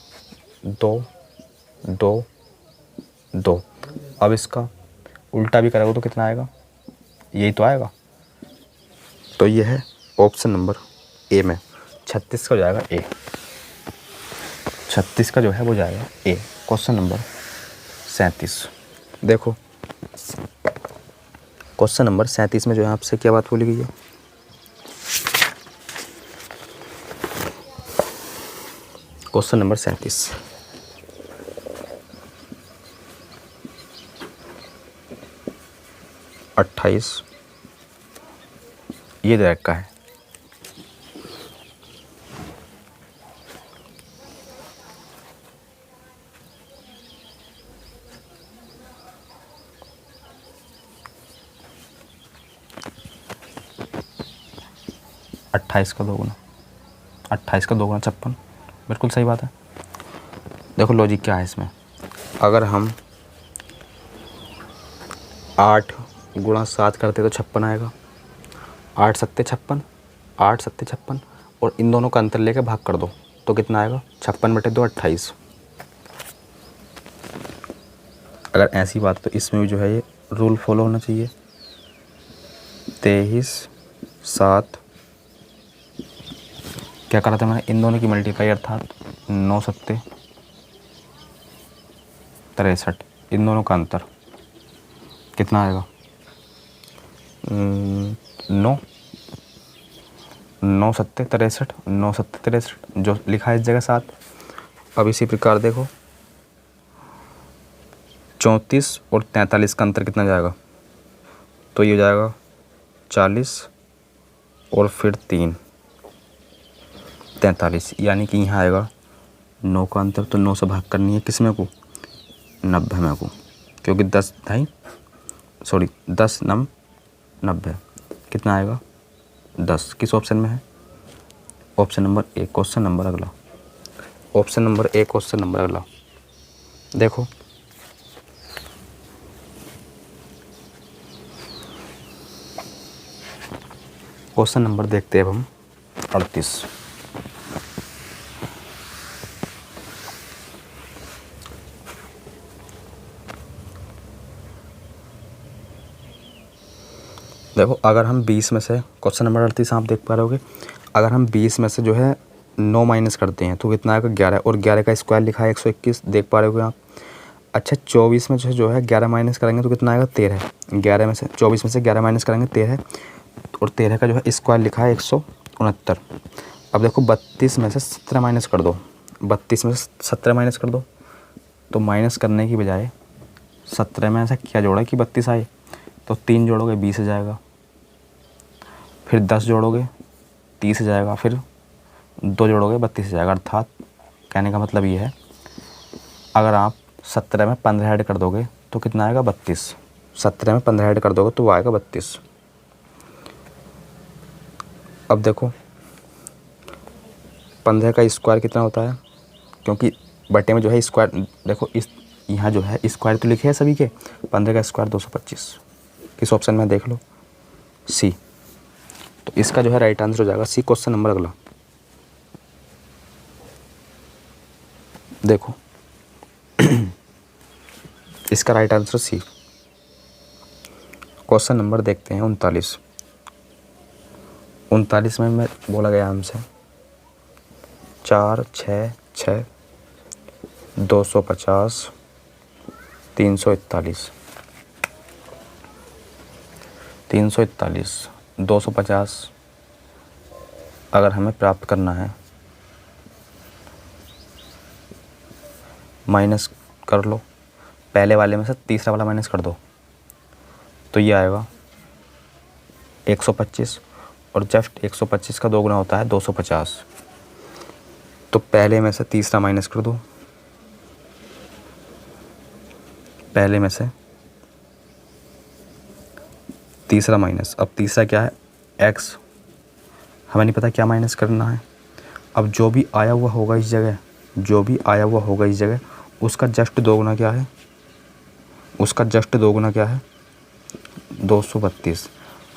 2 2 2। अब इसका उल्टा भी करोगे तो कितना आएगा, यही तो आएगा। तो ये है ऑप्शन नंबर ए में 36 का हो जाएगा ए। 36 का जो है वो जाएगा ए। क्वेश्चन नंबर 37 देखो, क्वेश्चन नंबर 37 में जो है आपसे क्या बात बोली गई है, क्वेश्चन नंबर 37 28 ये दे रखा है। अट्ठाईस का 2 गुना 56, बिल्कुल सही बात है। देखो लॉजिक क्या है इसमें, अगर हम 8 गुणा 7 करते तो 56 आएगा। 8 सत्ते 56, 8 सत्ते 56, और इन दोनों का अंतर लेके भाग कर दो तो कितना आएगा, 56/2 28। अगर ऐसी बात तो इसमें भी जो है ये रूल फॉलो होना चाहिए। 23 7, क्या करा था मैंने, इन दोनों की मल्टीप्लाई अर्थात 9 सत्ते 63, इन दोनों का अंतर कितना आएगा, 9 9 सत्ते 63, 9 सत्ते 63, जो लिखा है इस जगह 7। अब इसी प्रकार देखो 34 और 43 का अंतर कितना जाएगा, तो ये हो जाएगा 40 और फिर 3 43, यानी कि यहाँ आएगा 9 का अंतर, तो 9 से भाग करनी है किस में को, 90 में को, क्योंकि 10 9 90 कितना आएगा 10। किस ऑप्शन में है, ऑप्शन नंबर 1। क्वेश्चन नंबर अगला, ऑप्शन नंबर 1 क्वेश्चन नंबर अगला देखो, क्वेश्चन नंबर देखते हैं अब हम 38। देखो अगर हम 20 में से, क्वेश्चन नंबर 38 आप देख पा रहे होगे, अगर हम 20 में से जो है 9 माइनस करते हैं तो कितना आएगा 11, और 11 का स्क्वायर लिखा है 121, देख पा रहे होगे आप। अच्छा 24 में जो है 11 माइनस करेंगे तो कितना आएगा 13, 11 में से 24 में से 11 माइनस करेंगे 13, और 13 का जो है स्क्वायर लिखा है 169। अब देखो 32 में से 17 माइनस कर दो, 32 में से 17 माइनस कर दो, तो माइनस करने की बजाय 17 में ऐसा क्या जोड़ा कि 32 आए, तो 3 जोड़ोगे 20 आ जाएगा, फिर 10 जोड़ोगे 30 आ जाएगा, फिर 2 जोड़ोगे 32 आ जाएगा। अर्थात कहने का मतलब ये है, अगर आप 17 में 15 ऐड कर दोगे तो कितना आएगा 32, 17 में 15 ऐड कर दोगे तो वो आएगा 32। अब देखो 15 का स्क्वायर कितना होता है, क्योंकि बटे में जो है स्क्वायर, देखो इस यहाँ जो है स्क्वायर तो लिखे हैं सभी के, 15 का स्क्वायर 225। किस ऑप्शन में देख लो, सी। तो इसका जो है राइट आंसर हो जाएगा सी। क्वेश्चन नंबर अगला देखो इसका right answer C. Question number देखते हैं 39। 39 में बोला गया हमसे 4 6 6 250 341, 250 अगर हमें प्राप्त करना है, माइनस कर लो, पहले वाले में से तीसरा वाला माइनस कर दो तो ये आएगा 125, और जस्ट 125 का 2 गुना होता है 250, तो पहले में से तीसरा माइनस कर दो, पहले में से तीसरा माइनस, अब तीसरा क्या है x, हमें नहीं पता क्या माइनस करना है। अब जो भी आया हुआ होगा इस जगह, जो भी आया हुआ होगा इस जगह, उसका जस्ट 2 गुना क्या है, उसका जस्ट 2 गुना क्या है 232।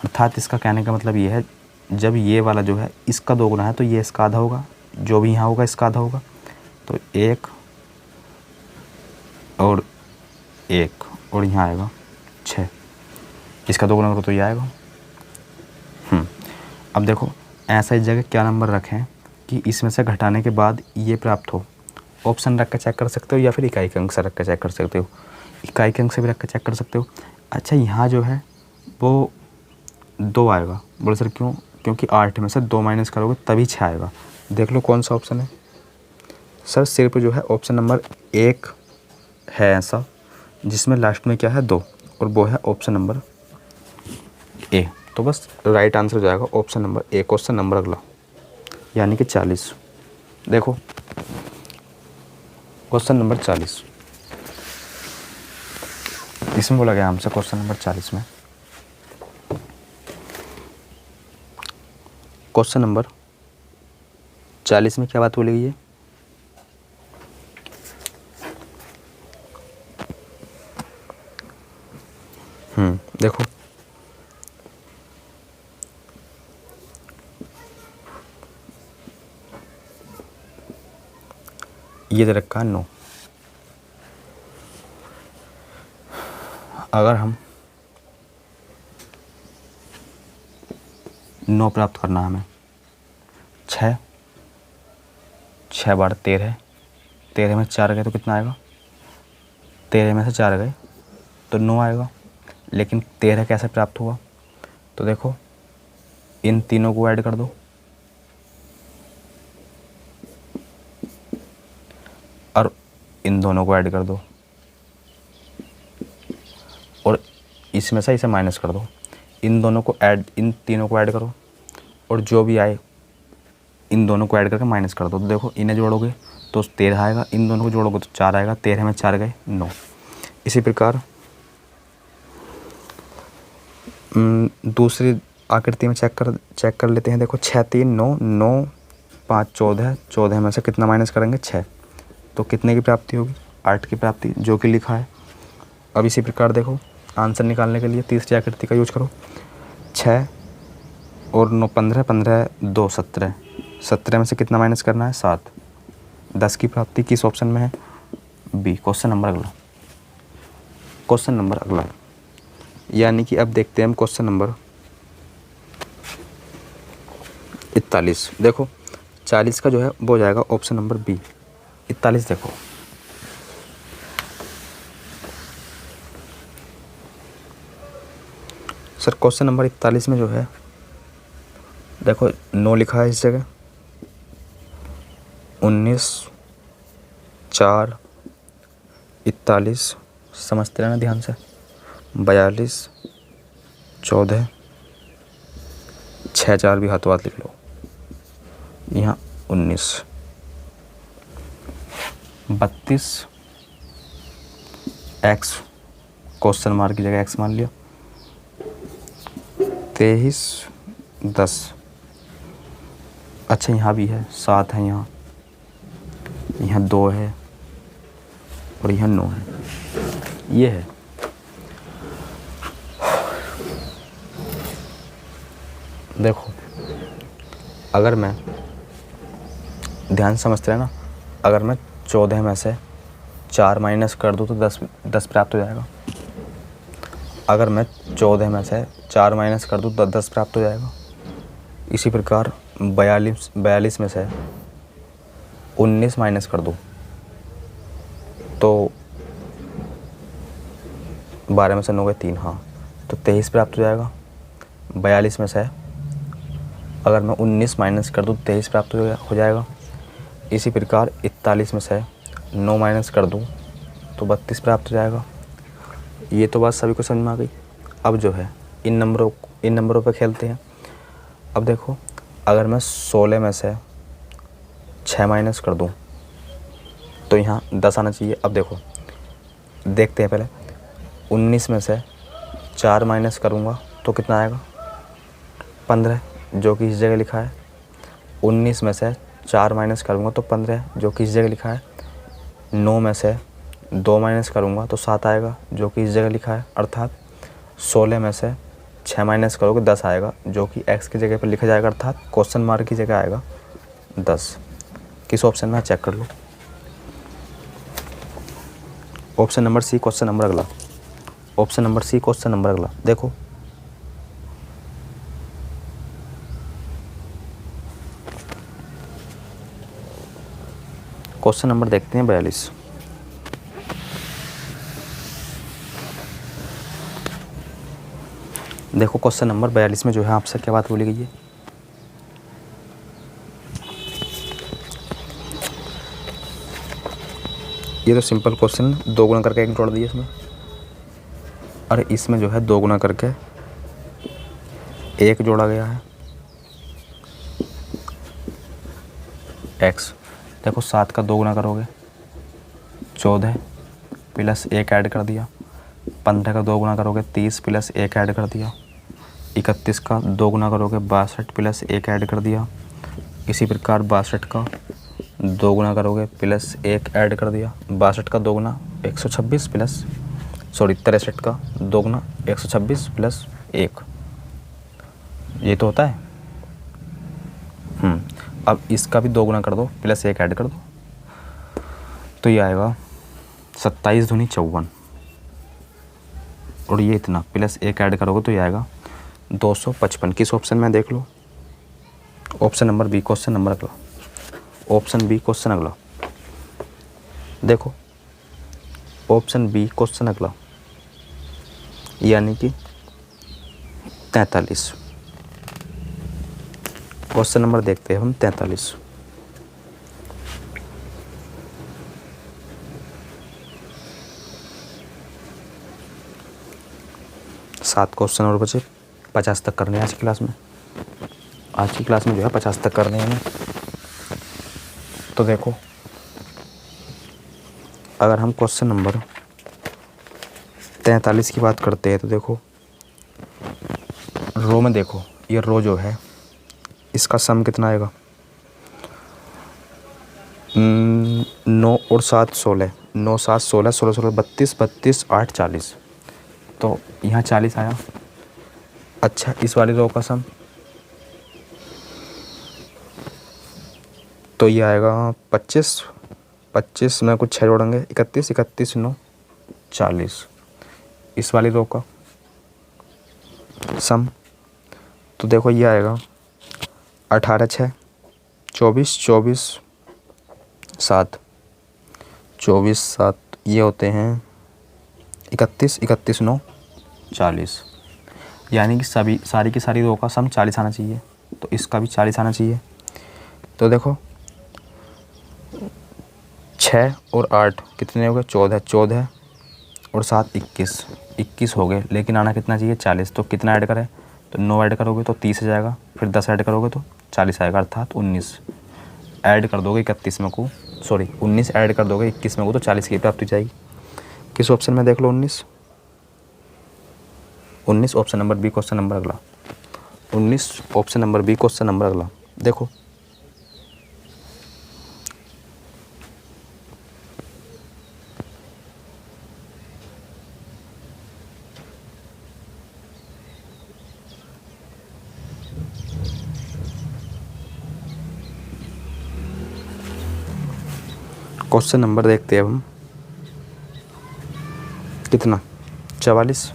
अर्थात इसका कहने का मतलब ये है, जब ये वाला जो है इसका 2 गुना है तो ये इसका आधा होगा, जो भी यहाँ होगा इसका आधा होगा, तो 1 और 1 और यहाँ आएगा 6, इसका 2 गुना करो तो ये आएगा। अब देखो ऐसा इस जगह क्या नंबर रखें कि इसमें से घटाने के बाद ये प्राप्त हो। ऑप्शन रख कर चेक कर सकते हो या फिर इकाई के अंक से रख कर चेक कर सकते हो, इकाई के अंक से भी रख कर चेक कर सकते हो। अच्छा यहाँ जो है वो 2 आएगा, बोले सर क्यों, क्योंकि 8 में से 2 माइनस करोगे तभी 6 आएगा। देख लो कौन सा ऑप्शन है सर, सिर्फ जो है ऑप्शन नंबर 1 है ऐसा जिसमें लास्ट में क्या है 2, और वो है ऑप्शन नंबर ए। तो बस राइट आंसर हो जाएगा option number A. Question number अगला यानी कि 40। देखो क्वेश्चन नंबर 40, इसमें बोला गया हमसे क्वेश्चन नंबर 40 में, क्वेश्चन नंबर 40 में क्या बात बोली गई है, देखो ये दे रखा है 9। अगर हम 9 प्राप्त करना है हमें, 6 बार 13, 13 में 4 गए तो कितना आएगा, 13 में से 4 गए तो 9 आएगा। लेकिन 13 कैसे प्राप्त हुआ, तो देखो इन तीनों को ऐड कर दो और इन दोनों को ऐड कर दो और इसमें से इसे माइनस कर दो। इन तीनों को ऐड करो और जो भी आए इन दोनों को ऐड करके माइनस कर दो। तो देखो इन्हें जोड़ोगे तो 13 आएगा, इन दोनों को जोड़ोगे तो 4 आएगा, 13 में 4 गए 9। इसी प्रकार दूसरी आकृति में चेक कर लेते हैं। देखो 6 3 9, 9 5 14, 14 में से कितना माइनस करेंगे 6, तो कितने की प्राप्ति होगी 8 की प्राप्ति, जो कि लिखा है। अब इसी प्रकार देखो आंसर निकालने के लिए तीसरी आकृति का यूज करो। 6 और 9 15, 15 2 17, 17 में से कितना माइनस करना है 7, 10 की प्राप्ति किस ऑप्शन में है, बी। क्वेश्चन नंबर अगला यानी कि अब देखते हैं हम क्वेश्चन नंबर 41। देखो 40 का जो है वो हो जाएगा ऑप्शन नंबर बी 41। देखो सर क्वेश्चन नंबर 41 में जो है देखो 9 लिखा है इस जगह, 19 4 41 समझते रहना ध्यान से, 42 14 6 4 भी हाथों हाथ लिख लो, यहाँ 19 32 x क्वेश्चन मार्क की जगह x मान लिया, 23 10। अच्छा यहाँ भी है 7 है, यहाँ 2 है और यहाँ 9 है, ये है। देखो अगर मैं ध्यान समझते हैं ना, अगर मैं 14 में से 4 माइनस कर दूँ तो 10 प्राप्त हो जाएगा। अगर मैं 14 में से 4 माइनस कर दूँ तो 10 प्राप्त हो जाएगा। इसी प्रकार 42 में से 19 माइनस कर दूँ तो 12 में से 9 गए 3, हाँ तो 23 प्राप्त हो जाएगा। 42 में से अगर मैं 19 माइनस कर दूँ 23 प्राप्त हो जाएगा। इसी प्रकार 41 में से 9 माइनस कर दूँ तो 32 प्राप्त हो जाएगा। ये तो बात सभी को समझ में आ गई। अब जो है इन नंबरों पे खेलते हैं। अब देखो अगर मैं 16 में से 6 माइनस कर दूँ तो यहाँ 10 आना चाहिए। अब देखो देखते हैं पहले, 19 में से 4 माइनस करूँगा तो कितना आएगा 15, जो कि इस जगह लिखा है। 19 में से 4 माइनस करूँगा तो 15, जो कि इस जगह लिखा है। 9 में से 2 माइनस करूँगा तो 7 आएगा, जो कि इस जगह लिखा है। अर्थात 16 में से 6 माइनस करोगे 10 आएगा, जो कि x की जगह पर लिखा जाएगा, अर्थात क्वेश्चन मार्क की जगह आएगा 10। किस ऑप्शन में चेक कर लो। Option number C question number अगला। Option number C question number अगला। देखो क्वेश्चन नंबर देखते हैं 42। देखो क्वेश्चन नंबर 42 में जो है आपसे क्या बात बोली गई है। ये तो सिंपल क्वेश्चन, 2 गुना करके 1 जोड़ दिए इसमें, और इसमें जो है 2 गुना करके 1 जोड़ा गया है x। देखो 7 का 2 गुना करोगे 14 प्लस 1 ऐड कर दिया। 15 का 2 गुना करोगे 30 प्लस 1 ऐड कर दिया। 31 का 2 गुना करोगे 62 प्लस 1 ऐड कर दिया। इसी प्रकार 62 का 2 गुना करोगे प्लस 1 ऐड कर दिया। 62 का 2 गुना 126 प्लस सॉरी 63 का 2 गुना 126 प्लस 1, ये तो होता है। अब इसका भी 2 गुना कर दो प्लस 1 ऐड कर दो, तो ये आएगा 27 दूनी 54, और ये इतना प्लस 1 ऐड करोगे तो ये आएगा 255। किस ऑप्शन में देख लो, option number B question number अगला, ऑप्शन बी क्वेश्चन अगला देखो, ऑप्शन बी क्वेश्चन अगला यानी कि 43। क्वेश्चन नंबर देखते हैं हम 43। सात क्वेश्चन और बचे, 50 तक करने हैं आज की क्लास में। आज की क्लास में जो है 50 तक करने हैं। तो देखो, अगर हम क्वेश्चन नंबर 43 की बात करते हैं तो देखो, रो में देखो, ये रो जो है इसका सम कितना आएगा, 9 और 7 16, 9 7 16, 16 16 32, 32 8 40, तो यहाँ 40 आया। अच्छा, इस वाली रो का सम तो ये आएगा 25, 25 में कुछ 6 जोड़ेंगे 31, 31 9 40। इस वाली रो का सम तो देखो ये आएगा 18 6 24, 24 7, 24 7, ये होते हैं 31, 31 9 40, यानी कि सारी की सारी रो का सम 40 आना चाहिए, तो इसका भी 40 आना चाहिए। तो देखो 6 और 8 कितने हो गए, 14, 14 और 7 21, 21 हो गए, लेकिन आना कितना चाहिए 40। तो कितना ऐड करें, तो 9 ऐड करोगे तो 30 आ जाएगा, फिर 10 ऐड करोगे तो 40 आएगा, अर्थात 19 ऐड कर दोगे 31 में को, सॉरी 19 ऐड कर दोगे 21 में को, तो 40 की प्राप्ति जाएगी। किस ऑप्शन में देख लो, 19 option number B question number अगला, 19 option number B question number अगला देखो, क्वेश्चन नंबर देखते हैं हम कितना, 44।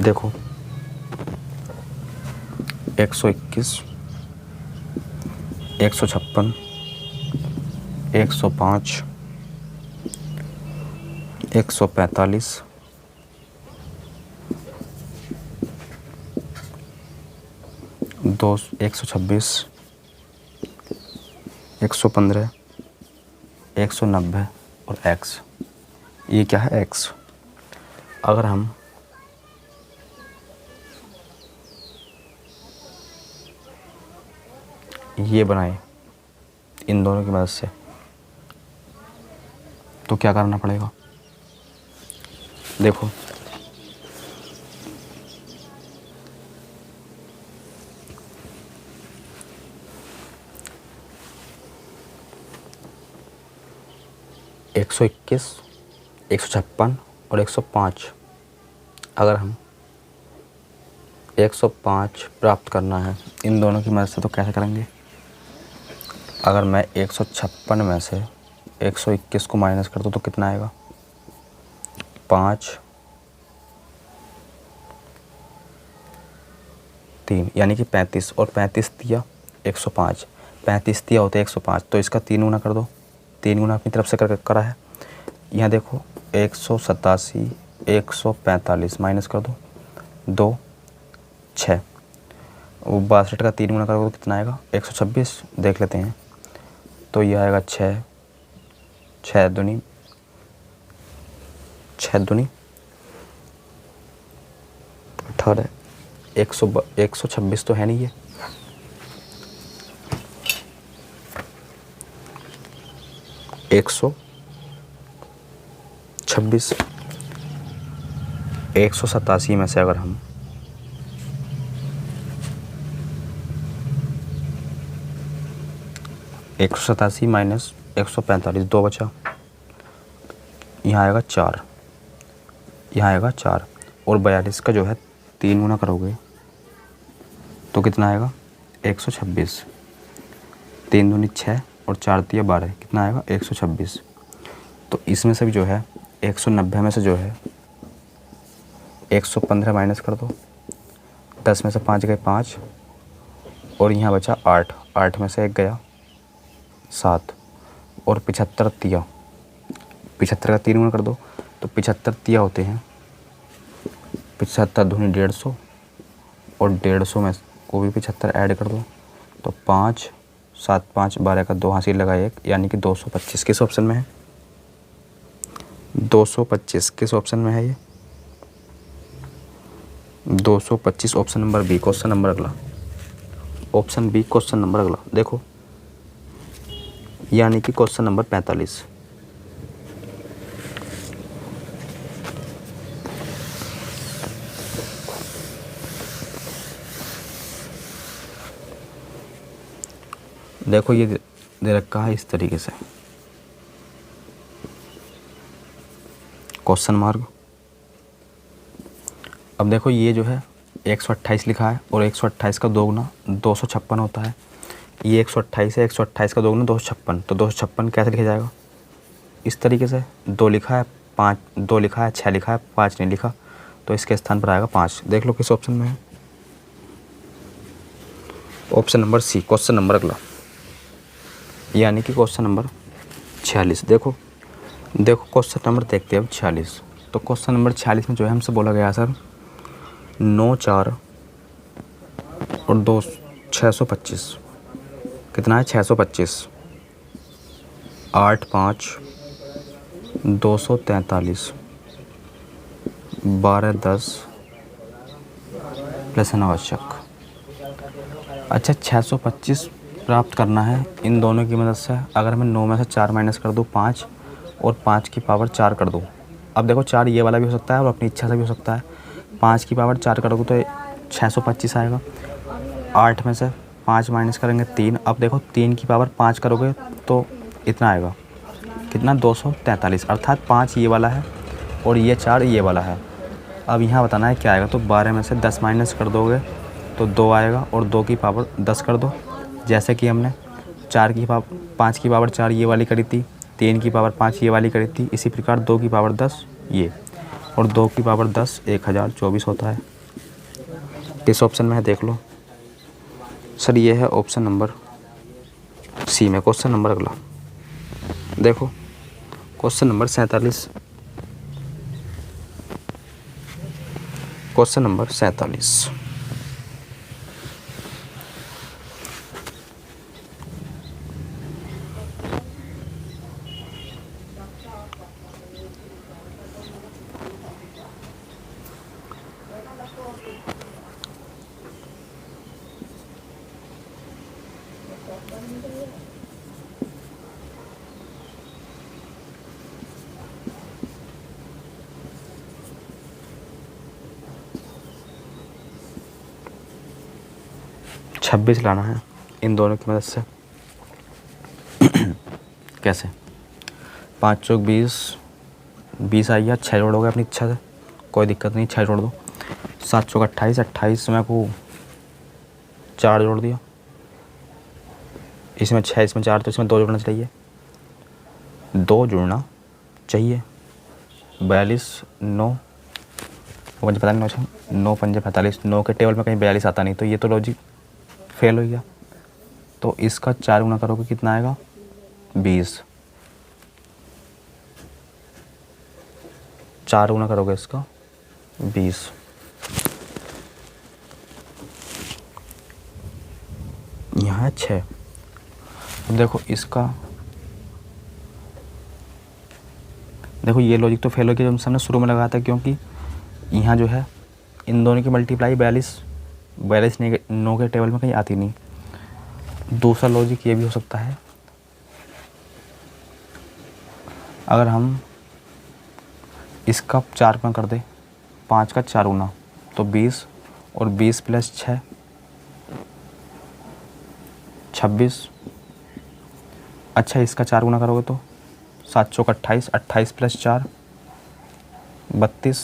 देखो 121, 156, 105, 145, 126, 115, 190 और x, ये क्या है x। अगर हम ये बनाए इन दोनों की मदद से, तो क्या करना पड़ेगा, देखो एक 121, 156 और 105, अगर हम 105 प्राप्त करना है इन दोनों की मदद से तो कैसे करेंगे। अगर मैं 156 में से 121 को माइनस कर दूँ तो कितना आएगा, 5 3, यानी कि 35, और 35 दिया 105, 35 दिया होते 105, तो इसका 3 गुना कर दो, 3 गुना अपनी तरफ से करा है। यहाँ देखो 187, 145 माइनस कर दो 2 6, वो 62 का 3 गुना करोगे तो कितना आएगा, 126 देख लेते हैं। तो ये आएगा 6 6 दूनी 18, 126 तो है नहीं ये, एक 187 में से अगर हम 187 माइनस 145, 2 बचा, यहाँ आएगा 4, यहाँ आएगा 4, और 42 का जो है 3 गुना करोगे तो कितना आएगा 126, 3 दूनी 6 और 4 तिया 12, कितना आएगा 126। तो इसमें से भी जो है 190 में से जो है 115 माइनस कर दो, 10 में से 5 गए 5, और यहाँ बचा 8, 8 में से 1 गया 7, और 75 तिया, 75 का 3 गुना कर दो तो 75 तिया होते हैं 75 दूनी 150, और 150 में को भी 75 ऐड कर दो तो 5, 7, 5, 12 का 2 हासिल लगा 1, यानी कि 225 किस ऑप्शन में है, 225 किस ऑप्शन में है ये, 225 option number B. Question number अगला, ऑप्शन बी क्वेश्चन नंबर अगला देखो, यानी कि क्वेश्चन नंबर 45। देखो ये दे रखा है इस तरीके से, क्वेश्चन मार्क। अब देखो ये जो है 128 लिखा है, और 128 का 2 गुना 256 होता है। ये 128 है, 128 का 2 गुना 256, तो 256 कैसे लिखा जाएगा, इस तरीके से। 2 लिखा है, 5, 2 लिखा है, 6 लिखा है, 5 नहीं लिखा, तो इसके स्थान पर आएगा 5। देख लो किस ऑप्शन में है, option number C question number अगला, यानी कि क्वेश्चन नंबर 46। देखो क्वेश्चन नंबर देखते हैं अब 46। तो क्वेश्चन नंबर 46 में जो है हमसे बोला गया सर 9, 4 और 2, 625, कितना है 625, 8, 5, 243, 12, 10 प्लस अनावश्यक। अच्छा 625 प्राप्त करना है इन दोनों की मदद से। अगर मैं 9 में से 4 माइनस कर दूँ 5, और 5 की पावर 4 कर दूँ, अब देखो 4 ये वाला भी हो सकता है और अपनी इच्छा से भी हो सकता है। 5 की पावर 4 करोगे तो 625 आएगा। 8 में से 5 माइनस करेंगे 3, अब देखो 3 की पावर 5 करोगे तो इतना आएगा, कितना 243, अर्थात 5 ये वाला है और ये 4 ये वाला है। अब यहाँ बताना है क्या आएगा, तो 12 में से 10 माइनस कर दोगे तो 2 आएगा, और 2 की पावर 10 कर दो, जैसे कि हमने 5 की पावर 4 ये वाली करी थी, 3 की पावर 5 ये वाली करी थी, इसी प्रकार 2 की पावर 10 ये, और 2 की पावर 10 1024 होता है। किस ऑप्शन में है देख लो सर, ये है ऑप्शन नंबर सी में। क्वेश्चन नंबर अगला देखो, क्वेश्चन नंबर 47, क्वेश्चन नंबर 47। छब्बीस लाना है इन दोनों की मदद से। कैसे, 5 चौक 20, 20 आई गया, 6 जोड़ोगे अपनी इच्छा से, कोई दिक्कत नहीं, 6 जोड़ दो। 7 चौक 28, 28 में को 4 जोड़ दिया, इसमें 6 इसमें 4, तो इसमें 2 जोड़ना चाहिए, 2 जुड़ना चाहिए। 42, 9 मुझे पता नहीं, 9 पंजे 45, 9 के टेबल में कहीं 42 आता नहीं, तो ये तो लॉजिक फेल हो गया। तो इसका 4 गुना करोगे कितना आएगा 20, 4 गुना करोगे इसका 20, यहाँ है 6। अब देखो इसका, देखो ये लॉजिक तो फेल हो गया जो हमने शुरू में लगाया था, क्योंकि यहाँ जो है इन दोनों की मल्टीप्लाई 42 नहीं, 9 के टेबल में कहीं आती नहीं। दूसरा लॉजिक ये भी हो सकता है, अगर हम इसका 4 गुना कर दे, 5 का 4 गुना तो 20, और 20 प्लस 6 26, अच्छा इसका 4 गुना करोगे तो 7 चौक 28, 28 प्लस 4 32,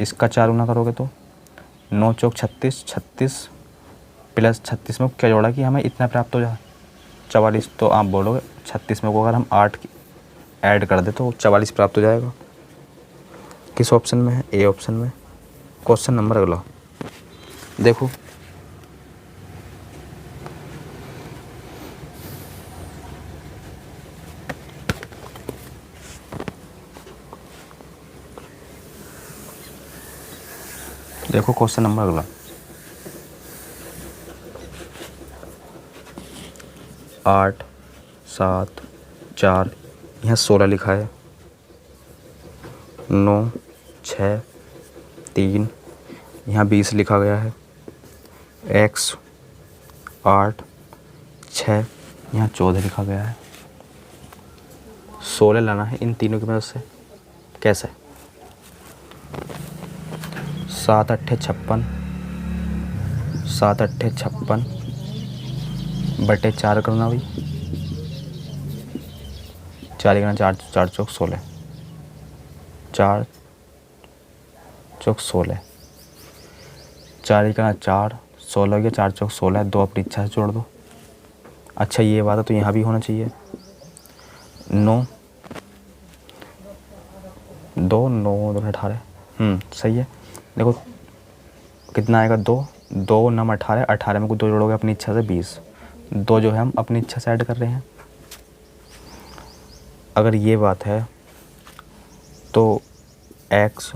इसका 4 गुना करोगे तो 9 चौक 36, 36 प्लस 36 में क्या जोड़ा कि हमें इतना प्राप्त हो जाए 44। तो आप बोलोगे 36 में को अगर हम 8 ऐड कर दे तो 44 प्राप्त हो जाएगा। किस ऑप्शन में है? ए ऑप्शन में। क्वेश्चन नंबर अगला देखो, देखो क्वेश्चन नंबर अगला 8 7 4 यहाँ 16 लिखा है, 9 6 3 यहाँ 20 लिखा गया है, x 8 6 यहाँ 14 लिखा गया है। 16 लाना है इन तीनों की मदद से। कैसे? 7 अट्ठे 56, 7 अट्ठे 56 बटे 4 करना भाई, 4 करना 4 4 चौक 16, 4 चौक 16, 4 करना 4 16 हो गया, 4 चौक 16, 2 अपनी इच्छा से जोड़ दो। अच्छा ये बात है तो यहाँ भी होना चाहिए 9 2 9 2 18, सही है। देखो कितना आएगा 2 2 9 18, 18 में को 2 जोड़ोगे अपनी इच्छा से 20, 2 जो है हम अपनी इच्छा से ऐड कर रहे हैं। अगर ये बात है तो x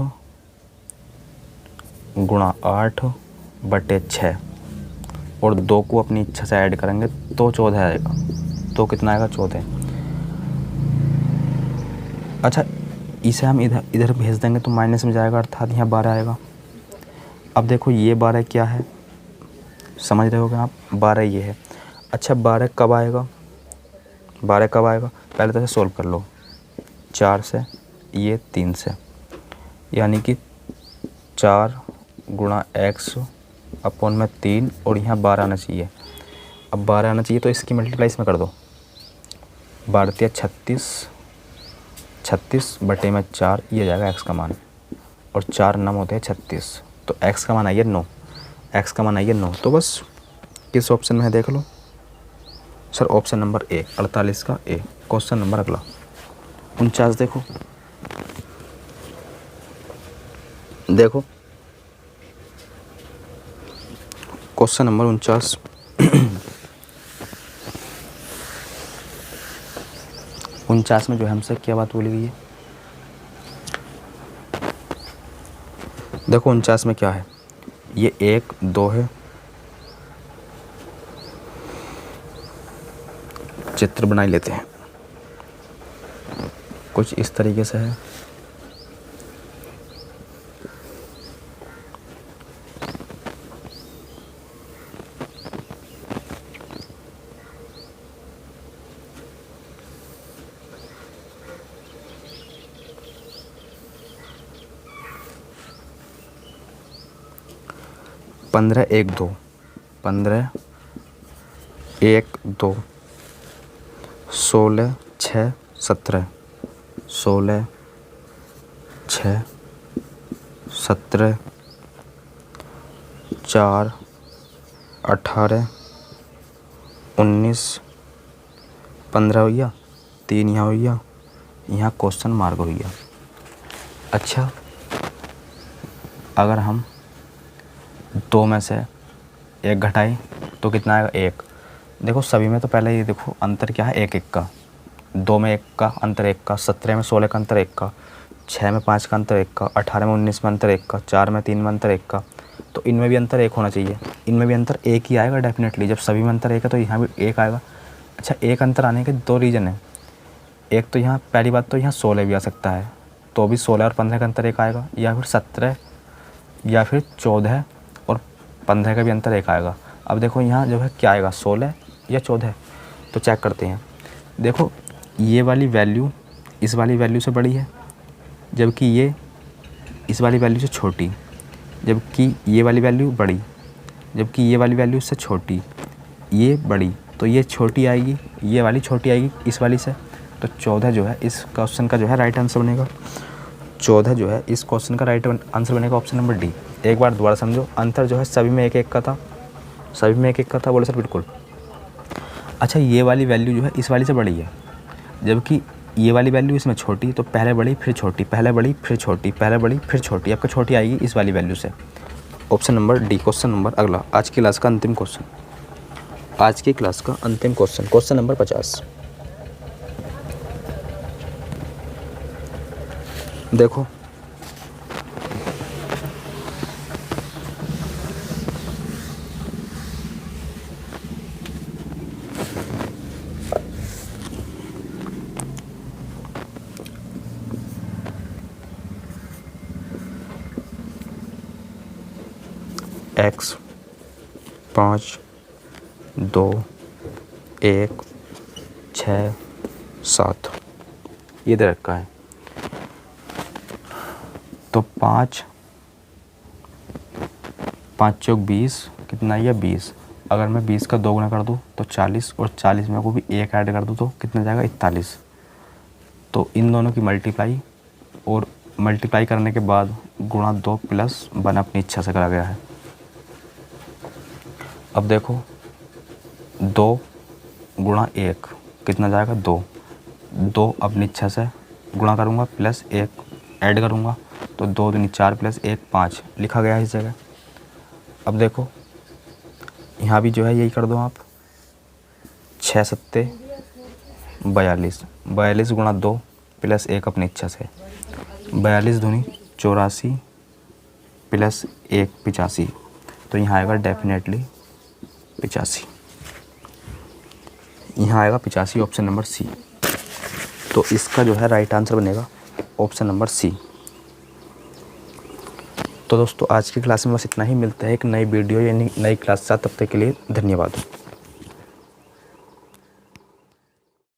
गुणा 8 बटे 6 और 2 को अपनी इच्छा से ऐड करेंगे तो 14 आएगा। तो कितना आएगा 14। अच्छा इसे हम इधर भेज देंगे तो माइनस में जाएगा, अर्थात यहाँ 12 आएगा। अब देखो ये 12 क्या है, समझ रहे होगे आप, 12 ये है। अच्छा 12 कब आएगा, 12 कब आएगा पहले तो इसे सोल्व कर लो, 4 से ये 3 से, यानी कि 4 गुणा x अपॉन में 3 और यहाँ 12 आना चाहिए। अब 12 आना चाहिए तो इसकी मल्टीप्लाई इसमें कर दो, 12 36, 36 बटे में 4 ये जाएगा x का मान, और 4 9 होते हैं 36, तो x का मान आइए 9, x का मान आइए 9। तो बस किस ऑप्शन में है देख लो सर, ऑप्शन नंबर ए 48 का ए। क्वेश्चन नंबर अगला 49 देखो, देखो क्वेश्चन नंबर 49 49 में जो है हमसे क्या बात बोली गई है, देखो 49 में क्या है, ये 1 2 है, चित्र बना लेते हैं कुछ इस तरीके से है। पंद्रह 1 2, 15 1 2, 16 6 17, 16 6 17 4 18 19 15 हो गया, 3 यहाँ हो गया, यहाँ क्वेश्चन मार्क हो गया। अच्छा अगर हम 2 में से 1 घटाएं तो कितना आएगा 1। देखो सभी में तो पहले ये देखो अंतर क्या है, 1 1 का, 2 में 1 का अंतर 1 का, 17 में 16 का अंतर 1 का, 6 में 5 का अंतर 1 का, 18 में 19 में अंतर 1 का, 4 में 3 में अंतर 1 का, तो इनमें भी अंतर 1 होना चाहिए। इनमें भी अंतर 1 ही आएगा डेफिनेटली, जब सभी में अंतर 1 है तो यहाँ भी 1 आएगा। अच्छा 1 अंतर आने के 2 रीज़न है, एक तो यहाँ पहली बात तो यहाँ 16 भी आ सकता है, तो भी 16 और 15 का अंतर 1 आएगा, या फिर 17 या फिर 14 और 15 का भी अंतर 1 आएगा। अब देखो यहाँ जो है क्या आएगा 16 या 14, तो चेक करते हैं। देखो ये वाली वैल्यू इस वाली वैल्यू से बड़ी है, जबकि ये इस वाली वैल्यू से छोटी, जबकि ये वाली वैल्यू बड़ी, जबकि ये वाली वैल्यू से छोटी, ये बड़ी, तो ये छोटी आएगी, ये वाली छोटी आएगी इस वाली से। तो 14 जो है इस क्वेश्चन का जो है राइट आंसर बनेगा। 14 जो है इस क्वेश्चन का राइट आंसर बनेगा ऑप्शन नंबर डी। एक बार दोबारा समझो, अंतर जो है सभी में एक एक का था, सभी में एक एक का था। बोले सर बिल्कुल। अच्छा, ये वाली वैल्यू जो है इस वाली से बड़ी है, जबकि ये वाली वैल्यू इसमें छोटी, तो पहले बड़ी फिर छोटी, पहले बड़ी फिर छोटी, पहले बड़ी फिर छोटी, आपका छोटी आएगी इस वाली वैल्यू से। Option number D question number अगला, आज की क्लास का अंतिम क्वेश्चन, आज की क्लास का अंतिम क्वेश्चन, क्वेश्चन नंबर 50। देखो x 5 2 1 6 7 ये दे रखा है। तो 5 चौक 20 कितना है, 20। अगर मैं 20 का 2 गुना कर दूँ तो 40, और 40 में को भी 1 ऐड कर दूँ तो कितना जाएगा, 41। तो इन दोनों की मल्टीप्लाई, और मल्टीप्लाई करने के बाद गुणा 2 प्लस 1 अपनी इच्छा से करा गया है। अब देखो 2 गुणा 1 कितना जाएगा, 2 अपनी इच्छा से गुणा करूँगा प्लस 1 ऐड करूँगा, तो 2 दूनी 4 प्लस 1 5 लिखा गया है इस जगह। अब देखो यहाँ भी जो है यही कर दो आप, 6 सत्ते 42, 42 गुणा 2 प्लस 1 अपनी इच्छा से, 42 दूनी 84 प्लस 1 85, तो यहाँ आएगा डेफिनेटली 85, यहाँ आएगा 85 ऑप्शन नंबर सी। तो इसका जो है राइट आंसर बनेगा ऑप्शन नंबर सी। तो दोस्तों आज की क्लास में बस इतना ही, मिलता है एक नई वीडियो यानी नई क्लास के साथ, तब तक के लिए धन्यवाद।